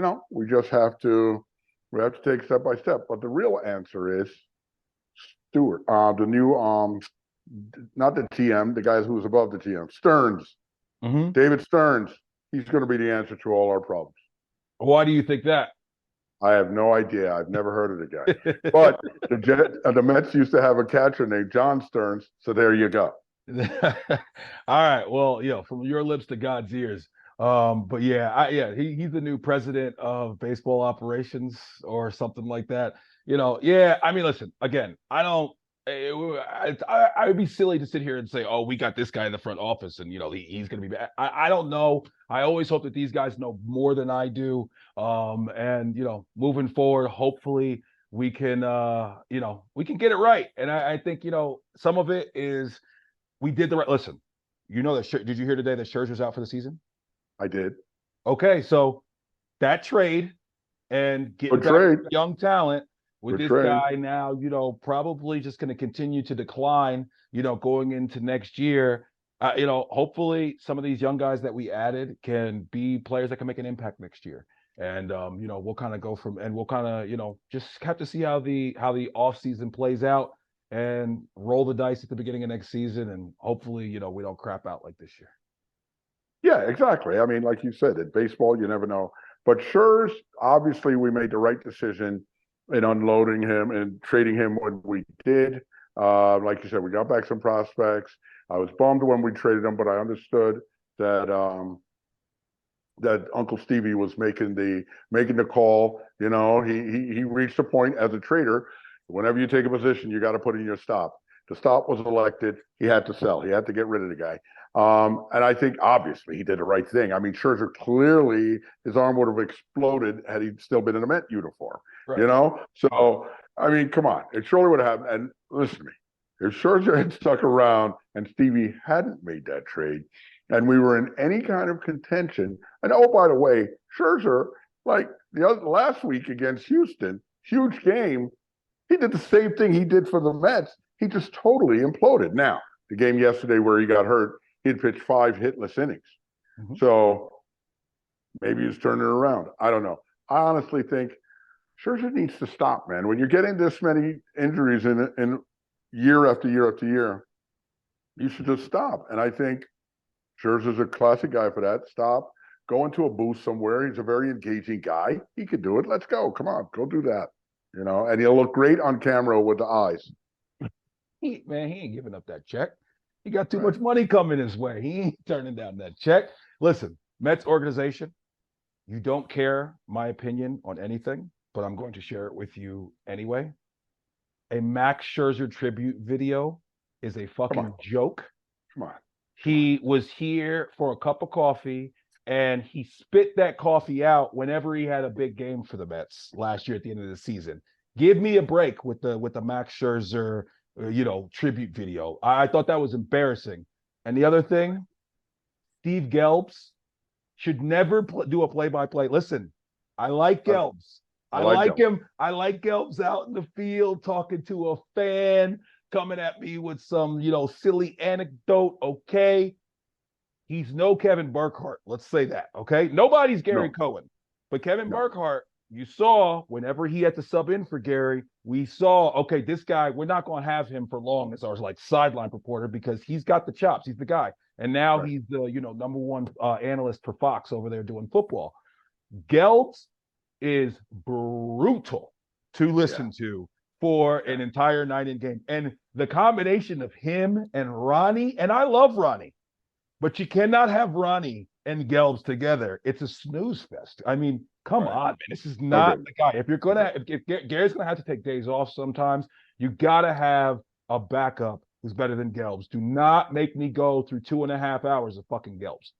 have to take step by step. But the real answer is Stewart, the new not the TM, the guys who was above the TM, Stearns, Mm-hmm. David Stearns. He's going to be the answer to all our problems. Why do you think that? I have no idea. I've never heard of the guy. But the Mets used to have a catcher named John Stearns. So there you go. All right. Well, from your lips to God's ears. But he's the new president of baseball operations or something like that. I mean, listen, again, I don't. I would be silly to sit here and say, "Oh, we got this guy in the front office, and he's going to be bad." I don't know. I always hope that these guys know more than I do. And moving forward, hopefully we can, we can get it right. And I think some of it is we did the right. Listen, did you hear today that Scherzer's out for the season? I did. Okay, so that trade and getting Good back trade. young talent with Good this trade. guy now, probably just going to continue to decline, going into next year. hopefully some of these young guys that we added can be players that can make an impact next year. And we'll kind of go from, and we'll kind of, just have to see how the offseason plays out and roll the dice at the beginning of next season. And hopefully, we don't crap out like this year. Yeah, exactly. I mean, like you said, in baseball, you never know. But Scherzer, obviously, we made the right decision in unloading him and trading him when we did. Like you said, we got back some prospects. I was bummed when we traded him, but I understood that that Uncle Stevie was making the call. He reached a point as a trader. Whenever you take a position, you got to put in your stop. The stop was elected. He had to sell. He had to get rid of the guy. And I think obviously he did the right thing. I mean, Scherzer clearly his arm would have exploded had he still been in a Met uniform. Right. So I mean, come on, it surely would have happened. And listen to me, if Scherzer had stuck around and Stevie hadn't made that trade, and we were in any kind of contention, and oh, by the way, Scherzer, like last week against Houston, huge game, he did the same thing he did for the Mets. He just totally imploded. Now, the game yesterday where he got hurt, he'd pitched 5 hitless innings. Mm-hmm. So maybe he's turning it around. I don't know. I honestly think Scherzer needs to stop, man. When you're getting this many injuries in year after year after year, you should just stop. And I think Scherzer's a classic guy for that. Stop. Go into a booth somewhere. He's a very engaging guy. He could do it. Let's go. Come on. Go do that. And he'll look great on camera with the eyes. He ain't giving up that check. He got too much money coming his way. He ain't turning down that check. Listen, Mets organization, you don't care my opinion on anything, but I'm going to share it with you anyway. A Max Scherzer tribute video is a fucking joke. Come on. He was here for a cup of coffee, and he spit that coffee out whenever he had a big game for the Mets last year at the end of the season. Give me a break with the Max Scherzer tribute video. I thought that was embarrassing. And the other thing, Steve Gelbs should never do a play-by-play. Listen, I like Gelbs. I like him. I like Gelbs out in the field talking to a fan, coming at me with some, silly anecdote. Okay. He's no Kevin Burkhardt. Let's say that. Okay. Nobody's Gary Cohen, but Kevin Burkhardt, you saw whenever he had to sub in for Gary, we saw, okay, this guy, we're not going to have him for long as our sideline reporter because he's got the chops. He's the guy. And now he's the, number one analyst for Fox over there doing football. Gelbs is brutal to listen to for an entire 9-inning game. And the combination of him and Ronnie, and I love Ronnie, but you cannot have Ronnie and Gelbs together. It's a snooze fest. I mean, come on, man. This is not the guy. If Gary's gonna have to take days off sometimes, you gotta have a backup who's better than Gelbs. Do not make me go through 2.5 hours of fucking Gelbs.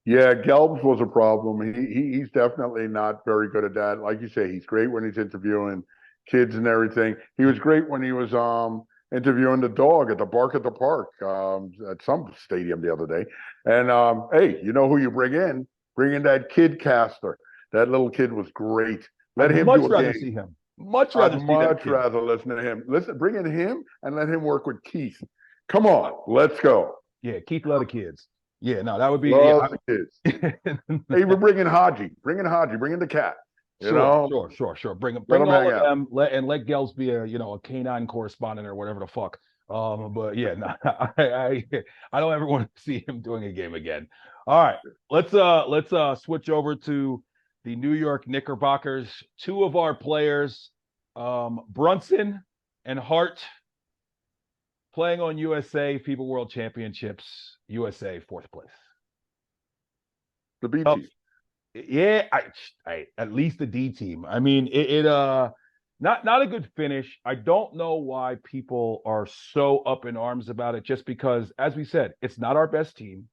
Yeah, Gelbs was a problem. He's definitely not very good at that. Like you say, he's great when he's interviewing kids and everything. He was great when he was interviewing the dog at the Bark at the Park at some stadium the other day. And hey, you know who you bring in? Bring in that kid caster. That little kid was great. Let him do a game. See him. Much rather listen to him. Bring in him and let him work with Keith. Come on, let's go. Yeah, Keith love the kids. Yeah, no, that would be the kids. Hey, we're bringing Haji. Bring in the cat. Sure. Bring all of them. Let Gelbs be a canine correspondent or whatever the fuck. But yeah, no, I don't ever want to see him doing a game again. All right, let's switch over to the New York Knickerbockers. 2 of our players, Brunson and Hart, playing on USA FIBA World Championships. USA 4th place. The B team. Yeah, I at least the D team. I mean, not a good finish. I don't know why people are so up in arms about it, just because, as we said, it's not our best team.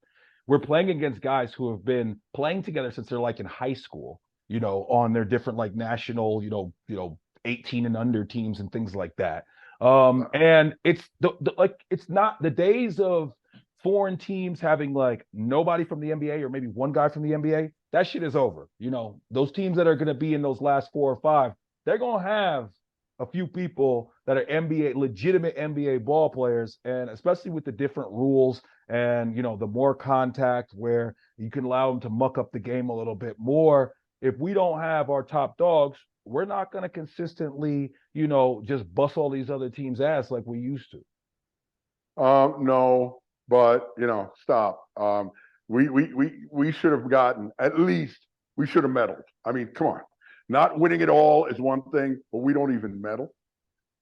We're playing against guys who have been playing together since they're like in high school, on their different like national, 18 and under teams and things like that. And it's it's not the days of foreign teams having like nobody from the NBA or maybe one guy from the NBA. That shit is over. Those teams that are going to be in those last 4 or 5, they're going to have a few people that are NBA, legitimate NBA ball players, and especially with the different rules and the more contact where you can allow them to muck up the game a little bit more. If we don't have our top dogs, we're not going to consistently, just bust all these other teams' ass like we used to. No, but stop. We should have gotten at least we should have medaled. I mean, come on. Not winning it all is one thing, but we don't even medal.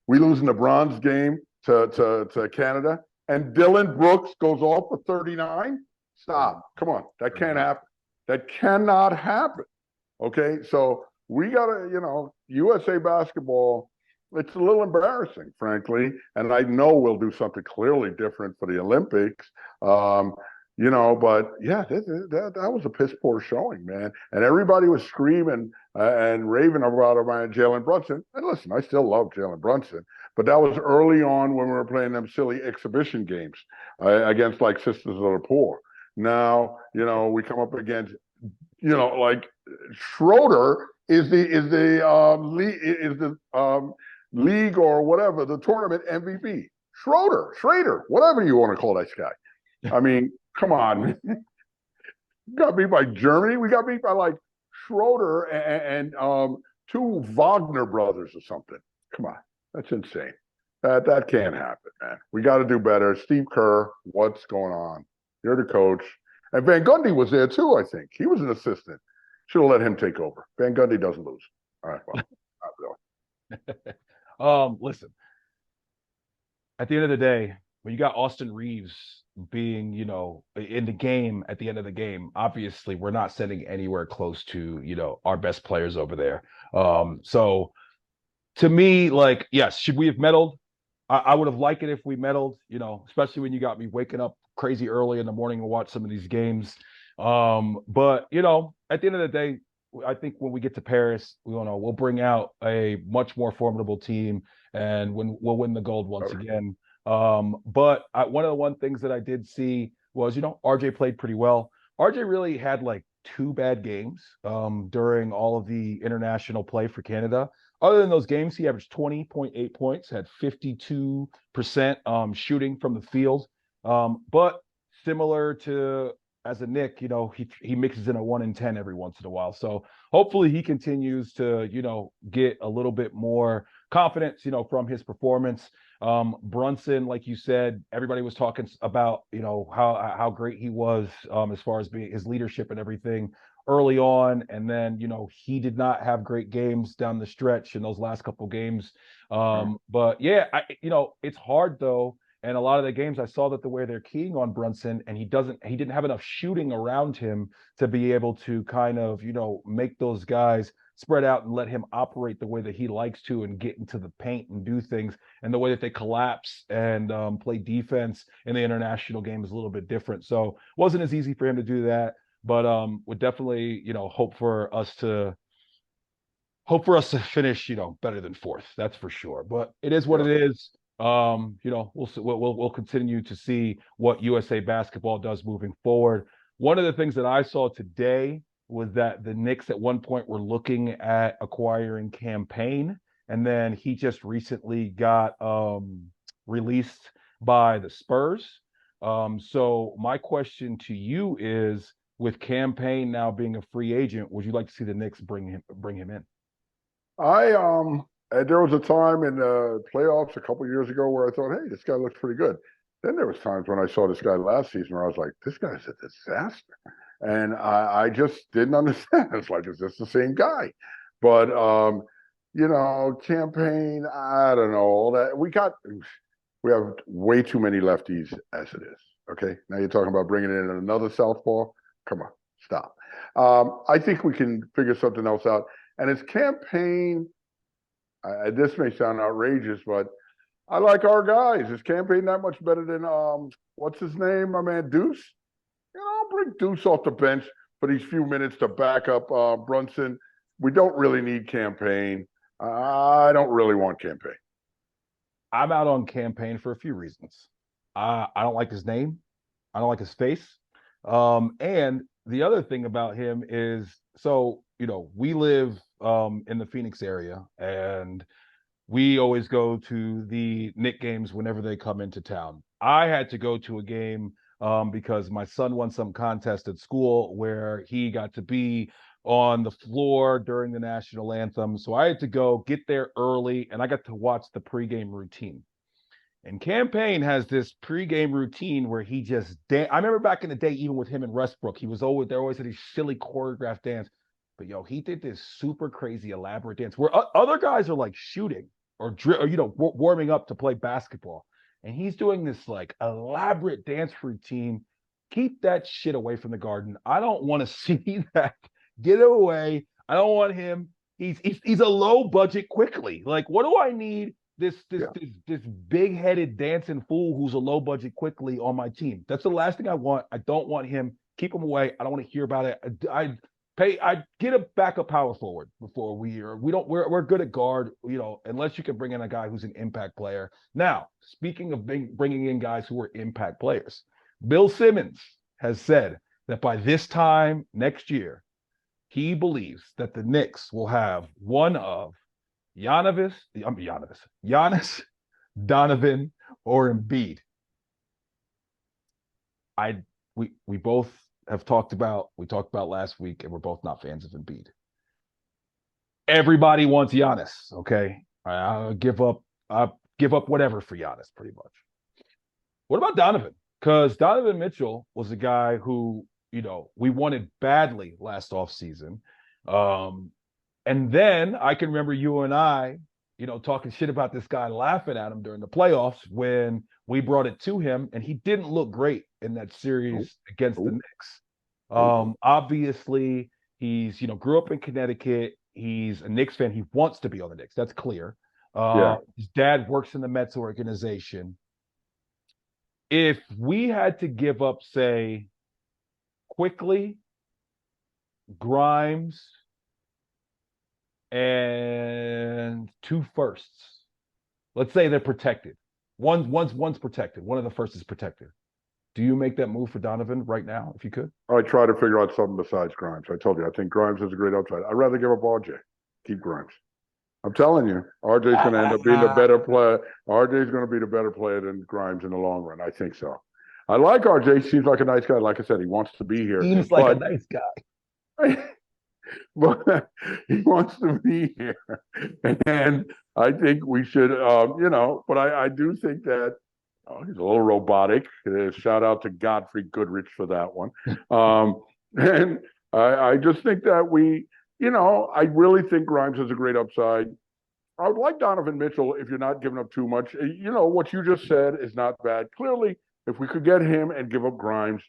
We lose in the bronze game to Canada, and Dylan Brooks goes off for 39. Stop. Come on. That can't happen. That cannot happen. Okay. So we gotta, USA basketball, it's a little embarrassing, frankly. And I know we'll do something clearly different for the Olympics. But yeah, that was a piss poor showing, man. And everybody was screaming and raving about Jalen Brunson. And listen, I still love Jalen Brunson, but that was early on when we were playing them silly exhibition games against like Sisters of the Poor. Now, we come up against, like Schroeder is the league or whatever, the tournament MVP. Schrader, whatever you want to call that guy. I mean, come on. We got beat by Germany. We got beat by like Schroeder and two Wagner brothers or something. Come on. That's insane. That can't happen, man. We got to do better. Steve Kerr, what's going on? You're the coach. And Van Gundy was there too, I think. He was an assistant. Should have let him take over. Van Gundy doesn't lose. All right, well, not really. Listen, at the end of the day, when you got Austin Reeves being, in the game at the end of the game, obviously we're not sending anywhere close to, our best players over there. So to me, like, yes, should we have medaled? I would have liked it if we medaled, especially when you got me waking up crazy early in the morning to watch some of these games. But at the end of the day, I think when we get to Paris, we'll bring out a much more formidable team, and we'll win the gold once again. But one things that I did see was, RJ played pretty well. RJ really had like 2 bad games during all of the international play for Canada. Other than those games, he averaged 20.8 points, had 52% shooting from the field. But similar to as a Knick, he mixes in a 1 in 10 every once in a while. So hopefully he continues to, get a little bit more confidence, from his performance. Brunson, like you said, everybody was talking about, how great he was as far as being his leadership and everything early on. And then, he did not have great games down the stretch in those last couple games. But yeah, it's hard though. And a lot of the games I saw that the way they're keying on Brunson, and he didn't have enough shooting around him to be able to kind of, make those guys spread out and let him operate the way that he likes to and get into the paint and do things. And the way that they collapse and play defense in the international game is a little bit different. So it wasn't as easy for him to do that, but would definitely, hope for us to finish, better than 4th. That's for sure. But it is what it is. We'll continue to see what USA basketball does moving forward. One of the things that I saw today was that the Knicks at one point were looking at acquiring Cam Payne, and then he just recently got released by the Spurs. So my question to you is, with Cam Payne now being a free agent, would you like to see the Knicks bring him in? There was a time in the playoffs a couple of years ago where I thought, hey, this guy looks pretty good. Then there was times when I saw this guy last season where I was like, this guy's a disaster. And I just didn't understand. It's like, is this the same guy? But, Cam Payne, I don't know. All that we have way too many lefties as it is. Okay. Now you're talking about bringing in another southpaw. Come on, stop. I think we can figure something else out. And it's Cam Payne. This may sound outrageous, but I like our guys. Is Cam Payne that much better than what's his name, my man Deuce? Bring Deuce off the bench for these few minutes to back up Brunson. We don't really need Cam Payne. I don't really want Cam Payne. I'm out on Cam Payne for a few reasons. I don't like his name. I don't like his face. And the other thing about him is, so we live in the Phoenix area, and we always go to the Knicks games whenever they come into town. I had to go to a game because my son won some contest at school where he got to be on the floor during the national anthem. So I had to go get there early and I got to watch the pregame routine. And Cam Payne has this pregame routine where he just I remember back in the day, even with him and Westbrook, he was always there, always had these silly choreographed dance. But yo, he did this super crazy elaborate dance where other guys are like shooting or warming up to play basketball, and he's doing this like elaborate dance routine. Keep that shit away from the Garden. I don't want to see that. Get it away. I don't want him. He's a low budget quickly. Like, what do I need this big headed dancing fool who's a low budget quickly on my team? That's the last thing I want. I don't want him. Keep him away. I don't want to hear about it. I get a backup power forward before we're good at guard, unless you can bring in a guy who's an impact player. Now, speaking of bringing in guys who are impact players, Bill Simmons has said that by this time next year, he believes that the Knicks will have one of Giannis, Donovan, or Embiid. We both have talked about last week, and we're both not fans of Embiid. Everybody wants Giannis, okay? I'll give up whatever for Giannis, pretty much. What about Donovan? Because Donovan Mitchell was a guy who, we wanted badly last offseason. And then I can remember you and I, talking shit about this guy, laughing at him during the playoffs when we brought it to him, and he didn't look great in that series against the Knicks. Obviously, he's grew up in Connecticut. He's a Knicks fan. He wants to be on the Knicks. That's clear. His dad works in the Mets organization. If we had to give up, say, Quickly, Grimes, and 2 firsts. Let's say they're protected. One's protected. One of the first is protected. Do you make that move for Donovan right now, if you could? I try to figure out something besides Grimes. I told you, I think Grimes is a great upside. I'd rather give up RJ. Keep Grimes. I'm telling you, RJ's going to end up being a better player. RJ's going to be the better player than Grimes in the long run. I think so. I like RJ. Seems like a nice guy. Like I said, he wants to be here. Seems like a nice guy. But he wants to be here. And I think we should, but I do think that he's a little robotic. Shout out to Godfrey Goodrich for that one. And I just think that I really think Grimes has a great upside. I would like Donovan Mitchell if you're not giving up too much. What you just said is not bad. Clearly, if we could get him and give up Grimes,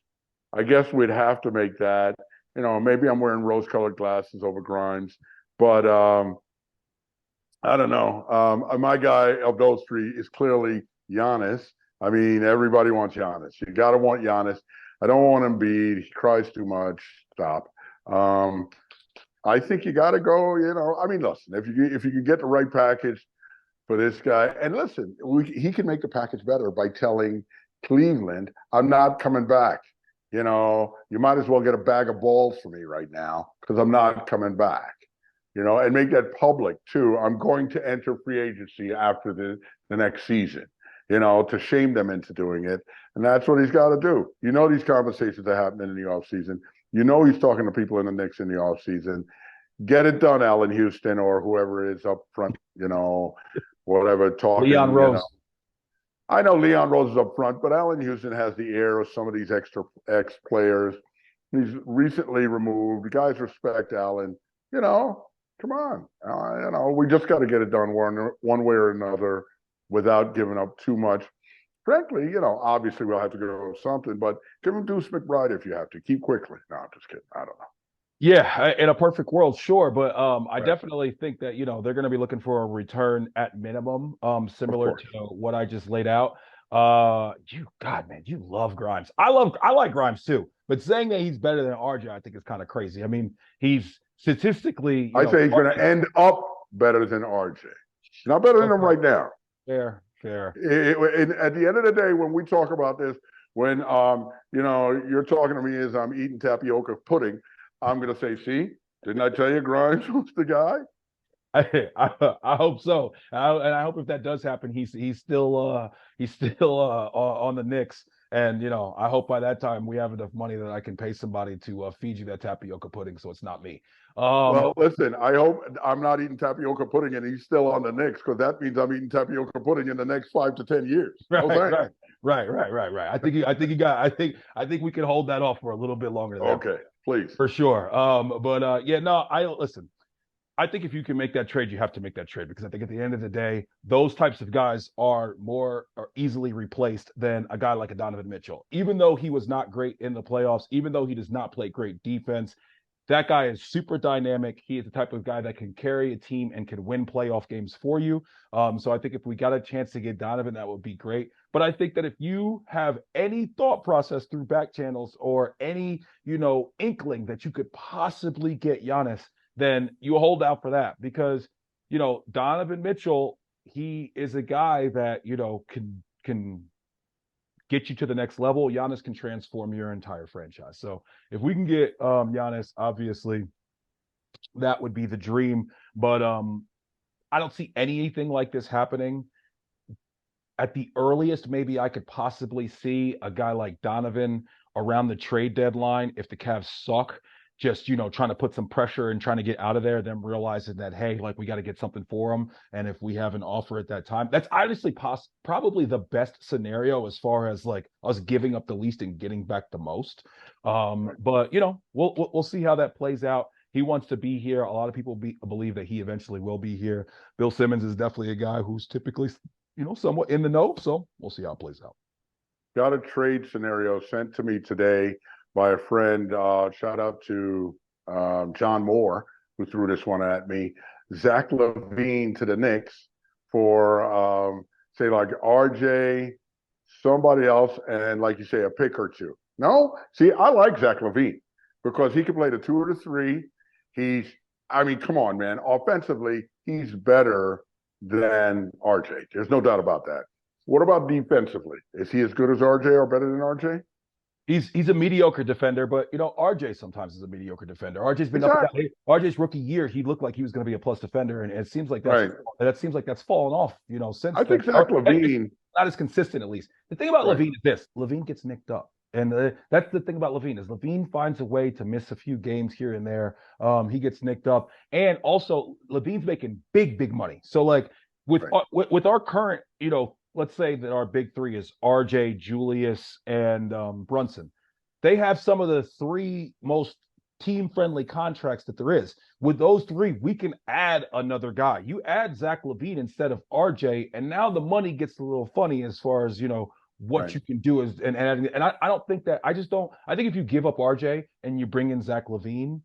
I guess we'd have to make that. Maybe I'm wearing rose-colored glasses over Grimes, but I don't know. My guy of those three is clearly Giannis. I mean, everybody wants Giannis. You got to want Giannis. I don't want Embiid. He cries too much. Stop. I think you got to go. Listen, if you can get the right package for this guy, and listen, he can make the package better by telling Cleveland, "I'm not coming back. You might as well get a bag of balls for me right now because I'm not coming back." And make that public too. I'm going to enter free agency after the next season. To shame them into doing it, and that's what he's got to do. These conversations are happening in the off season. He's talking to people in the Knicks in the off season. Get it done, Allen Houston or whoever is up front. Whatever talking. Leon Rose. I know Leon Rose is up front, but Allen Houston has the air of some of these ex-players. He's recently removed. The guys respect Allen. Come on. We just got to get it done one way or another without giving up too much. Frankly, obviously we'll have to go something, but give him Deuce McBride if you have to. Keep Quickly. No, I'm just kidding. I don't know. Yeah, in a perfect world, sure, but I definitely think that they're going to be looking for a return at minimum, similar to what I just laid out. Man, you love Grimes. I like Grimes too, but saying that he's better than RJ, I think is kind of crazy. I mean, he's statistically. I say he's going to end up better than RJ, not better than him right now. Fair. At the end of the day, when we talk about this, when you're talking to me as I'm eating tapioca pudding, I'm going to say, see, didn't I tell you Grimes was the guy? I hope so. And I hope if that does happen, he's still on the Knicks. And I hope by that time we have enough money that I can pay somebody to feed you that tapioca pudding, so it's not me. Well, listen, I hope I'm not eating tapioca pudding and he's still on the Knicks, because that means I'm eating tapioca pudding in the next 5 to 10 years. No right, thanks. right. I think we can hold that off for a little bit longer than that, Okay, please. for sure. But yeah, no, I listen. I think if you can make that trade, you have to make that trade, because I think at the end of the day, those types of guys are easily replaced than a guy like a Donovan Mitchell. Even though he was not great in the playoffs, even though he does not play great defense, that guy is super dynamic. He is the type of guy that can carry a team and can win playoff games for you. So I think if we got a chance to get Donovan, that would be great. But I think that if you have any thought process through back channels or any, inkling that you could possibly get Giannis, then you hold out for that, because, Donovan Mitchell, he is a guy that, can get you to the next level. Giannis can transform your entire franchise. So if we can get Giannis, obviously that would be the dream. But I don't see anything like this happening. At the earliest, maybe I could possibly see a guy like Donovan around the trade deadline if the Cavs suck, just trying to put some pressure and trying to get out of there, them realizing that, hey, like, we got to get something for them, and if we have an offer at that time, that's honestly probably the best scenario as far as like us giving up the least and getting back the most. But we'll see how that plays out. He wants to be here. A lot of people believe that he eventually will be here. Bill Simmons is definitely a guy who's typically somewhat in the know, so we'll see how it plays out. Got a trade scenario sent to me today by a friend. Shout out to John Moore, who threw this one at me. Zach LaVine to the Knicks for, say, like RJ, somebody else, and like you say, a pick or two. No? See, I like Zach LaVine because he can play the 2 or the 3. I mean, come on, man. Offensively, he's better than RJ. There's no doubt about that. What about defensively? Is he as good as RJ or better than RJ? He's a mediocre defender, but RJ sometimes is a mediocre defender. RJ's been Exactly. up. RJ's rookie year, he looked like he was going to be a plus defender, and it seems like Right. that seems like that's fallen off, since I then. think Zach LaVine, Not as consistent, at least. The thing about right. LaVine is this: LaVine gets nicked up. And that's the thing about LaVine, is LaVine finds a way to miss a few games here and there. He gets nicked up, and also LaVine's making big money. So like with Right. with our current, let's say that our big 3 is RJ, Julius, and Brunson. They have some of the 3 most team-friendly contracts that there is. With those 3, we can add another guy. You add Zach LaVine instead of RJ, and now the money gets a little funny as far as what Right. you can do is and I don't think that I just don't I think if you give up RJ and you bring in Zach LaVine,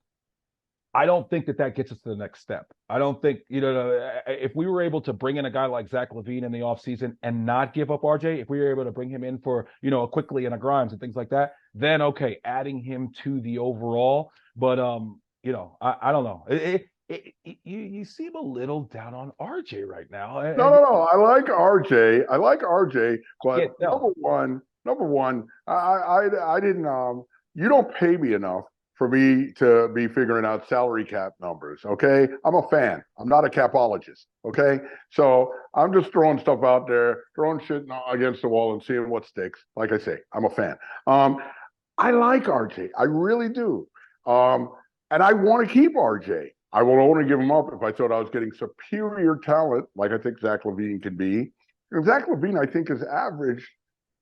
I don't think that gets us to the next step. I don't think, if we were able to bring in a guy like Zach LaVine in the offseason and not give up RJ, if we were able to bring him in for, a Quickly and a Grimes and things like that, then okay, adding him to the overall. But, I don't know. You seem a little down on RJ right now. No. I like RJ. But Can't tell. number one, I didn't. You don't pay me enough for me to be figuring out salary cap numbers. Okay, I'm a fan. I'm not a capologist. Okay, so I'm just throwing stuff out there, throwing shit against the wall and seeing what sticks. Like I say, I'm a fan. I like RJ. I really do. And I want to keep RJ. I will only give him up if I thought I was getting superior talent, like I think Zach LaVine can be. And Zach LaVine, I think, is average.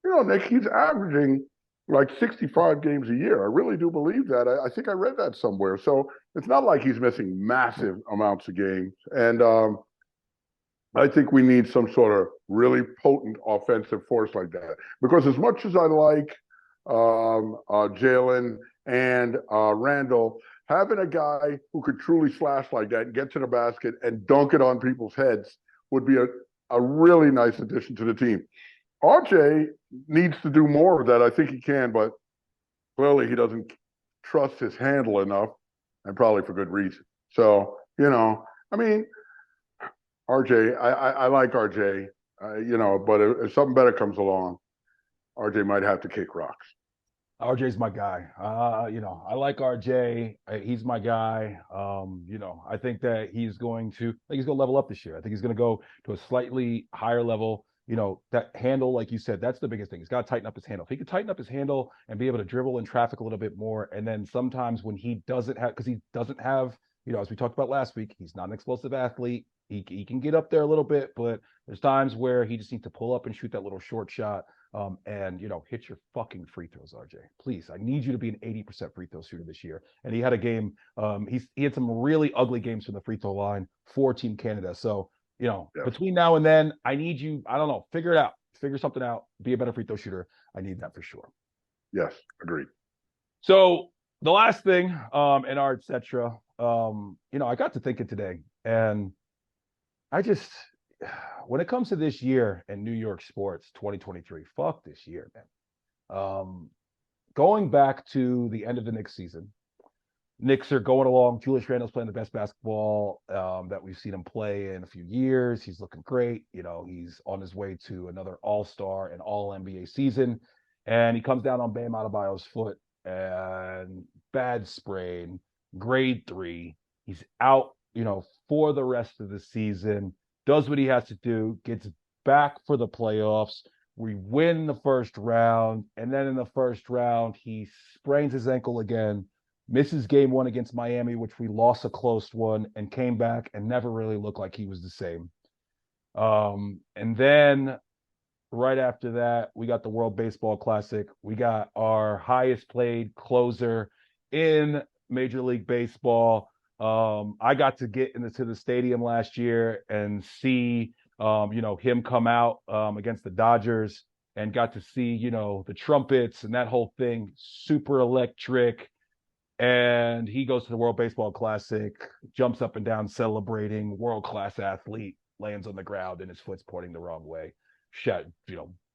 Nick, he's averaging like 65 games a year. I really do believe that. I think I read that somewhere. So it's not like he's missing massive amounts of games. And I think we need some sort of really potent offensive force like that. Because as much as I like Jalen and Randall, having a guy who could truly slash like that and get to the basket and dunk it on people's heads would be a really nice addition to the team. RJ needs to do more of that. I think he can, but clearly he doesn't trust his handle enough, and probably for good reason. So, I mean, RJ, I like RJ, but if something better comes along, RJ might have to kick rocks. RJ's my guy. I like RJ. He's my guy. I think that he's going to level up this year. I think he's going to go to a slightly higher level. That handle, like you said, that's the biggest thing. He's got to tighten up his handle. If he could tighten up his handle and be able to dribble in traffic a little bit more, and then sometimes when he doesn't have, because he doesn't have, as we talked about last week, he's not an explosive athlete. He can get up there a little bit, but there's times where he just needs to pull up and shoot that little short shot. Hit your fucking free throws, RJ. Please, I need you to be an 80% free throw shooter this year. And he had a game. He had some really ugly games from the free throw line for Team Canada. So Yes. between now and then, I need you. I don't know. Figure it out. Figure something out. Be a better free throw shooter. I need that for sure. Yes, agreed. So the last thing, in our etc. I got to thinking today, and I just when it comes to this year in New York sports 2023, fuck this year, man. Going back to the end of the Knicks season, Knicks are going along. Julius Randle's playing the best basketball that we've seen him play in a few years. He's looking great. He's on his way to another All-Star and All-NBA season. And he comes down on Bam Adebayo's foot and bad sprain, grade 3. He's out, for the rest of the season, does what he has to do, gets back for the playoffs. We win the first round. And then in the first round, he sprains his ankle again, misses game 1 against Miami, which we lost a close one, and came back and never really looked like he was the same. And then right after that, we got the World Baseball Classic. We got our highest played closer in Major League Baseball. I got to get into the stadium last year and see, him come out against the Dodgers, and got to see, the trumpets and that whole thing, super electric. And he goes to the World Baseball Classic, jumps up and down celebrating, world-class athlete, lands on the ground and his foot's pointing the wrong way.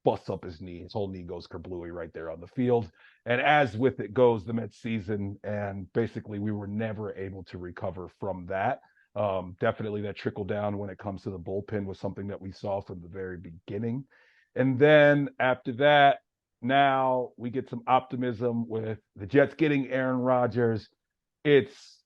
Busts up his knee. His whole knee goes kerblooey right there on the field. And as with it goes, the Mets season, and basically we were never able to recover from that. Definitely that trickle down when it comes to the bullpen was something that we saw from the very beginning. And then after that, now we get some optimism with the Jets getting Aaron Rodgers. It's,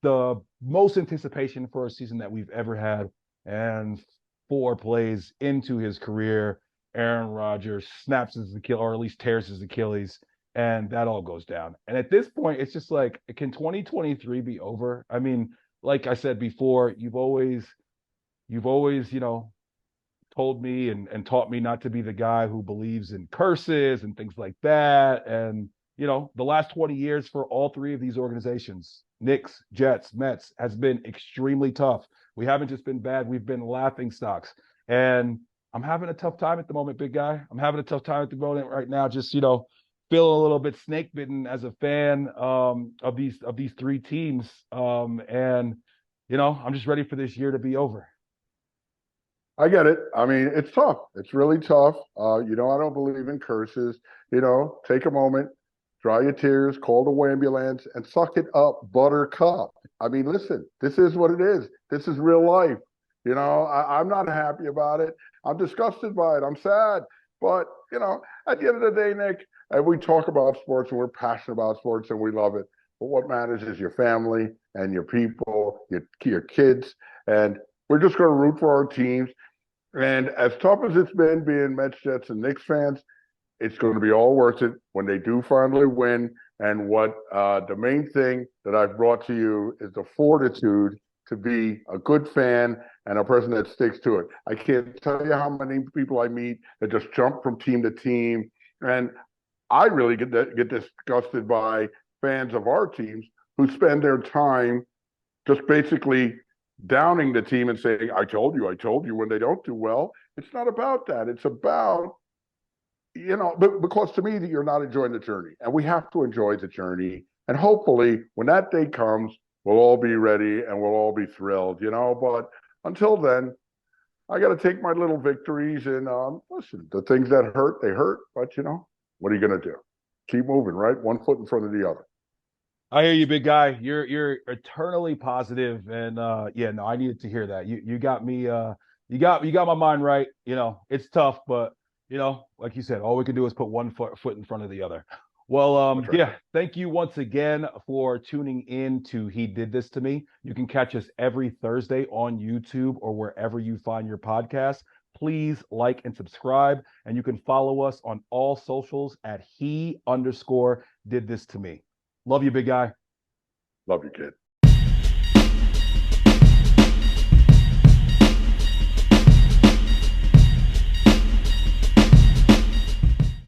the most anticipation for a season that we've ever had. And 4 plays into his career, Aaron Rodgers snaps his Achilles, or at least tears his Achilles, and that all goes down. And at this point, it's just like, can 2023 be over? I mean, like I said before, you've always, told me and taught me not to be the guy who believes in curses and things like that. And, the last 20 years for all 3 of these organizations, Knicks, Jets, Mets, has been extremely tough. We haven't just been bad, we've been laughing stocks. And I'm having a tough time at the moment, big guy. I'm having a tough time at the moment right now, just, feeling a little bit snake bitten as a fan of these 3 teams. I'm just ready for this year to be over. I get it. I mean, it's tough. It's really tough. I don't believe in curses. Take a moment, dry your tears, call the ambulance, and suck it up, buttercup. I mean, listen, this is what it is. This is real life. I'm not happy about it. I'm disgusted by it. I'm sad. But, at the end of the day, Nick, and we talk about sports and we're passionate about sports and we love it. But what matters is your family and your people, your kids. And we're just going to root for our teams. And as tough as it's been being Mets, Jets, and Knicks fans, it's going to be all worth it when they do finally win. And what the main thing that I've brought to you is the fortitude to be a good fan and a person that sticks to it. I can't tell you how many people I meet that just jump from team to team. And I really get disgusted by fans of our teams who spend their time just basically downing the team and saying, I told you, when they don't do well. It's not about that. It's about, because to me, that you're not enjoying the journey. And we have to enjoy the journey. And hopefully, when that day comes, we'll all be ready and we'll all be thrilled, But until then, I got to take my little victories and listen, the things that hurt, they hurt. But, what are you going to do? Keep moving, right? One foot in front of the other. I hear you, big guy. You're eternally positive, and no, I needed to hear that. You got me. You got my mind right. It's tough, but like you said, all we can do is put one foot in front of the other. Well, That's right. yeah, thank you once again for tuning in to He Did This to Me. You can catch us every Thursday on YouTube or wherever you find your podcast. Please like and subscribe, and you can follow us on all socials at he_did this to me. Love you, big guy. Love you, kid.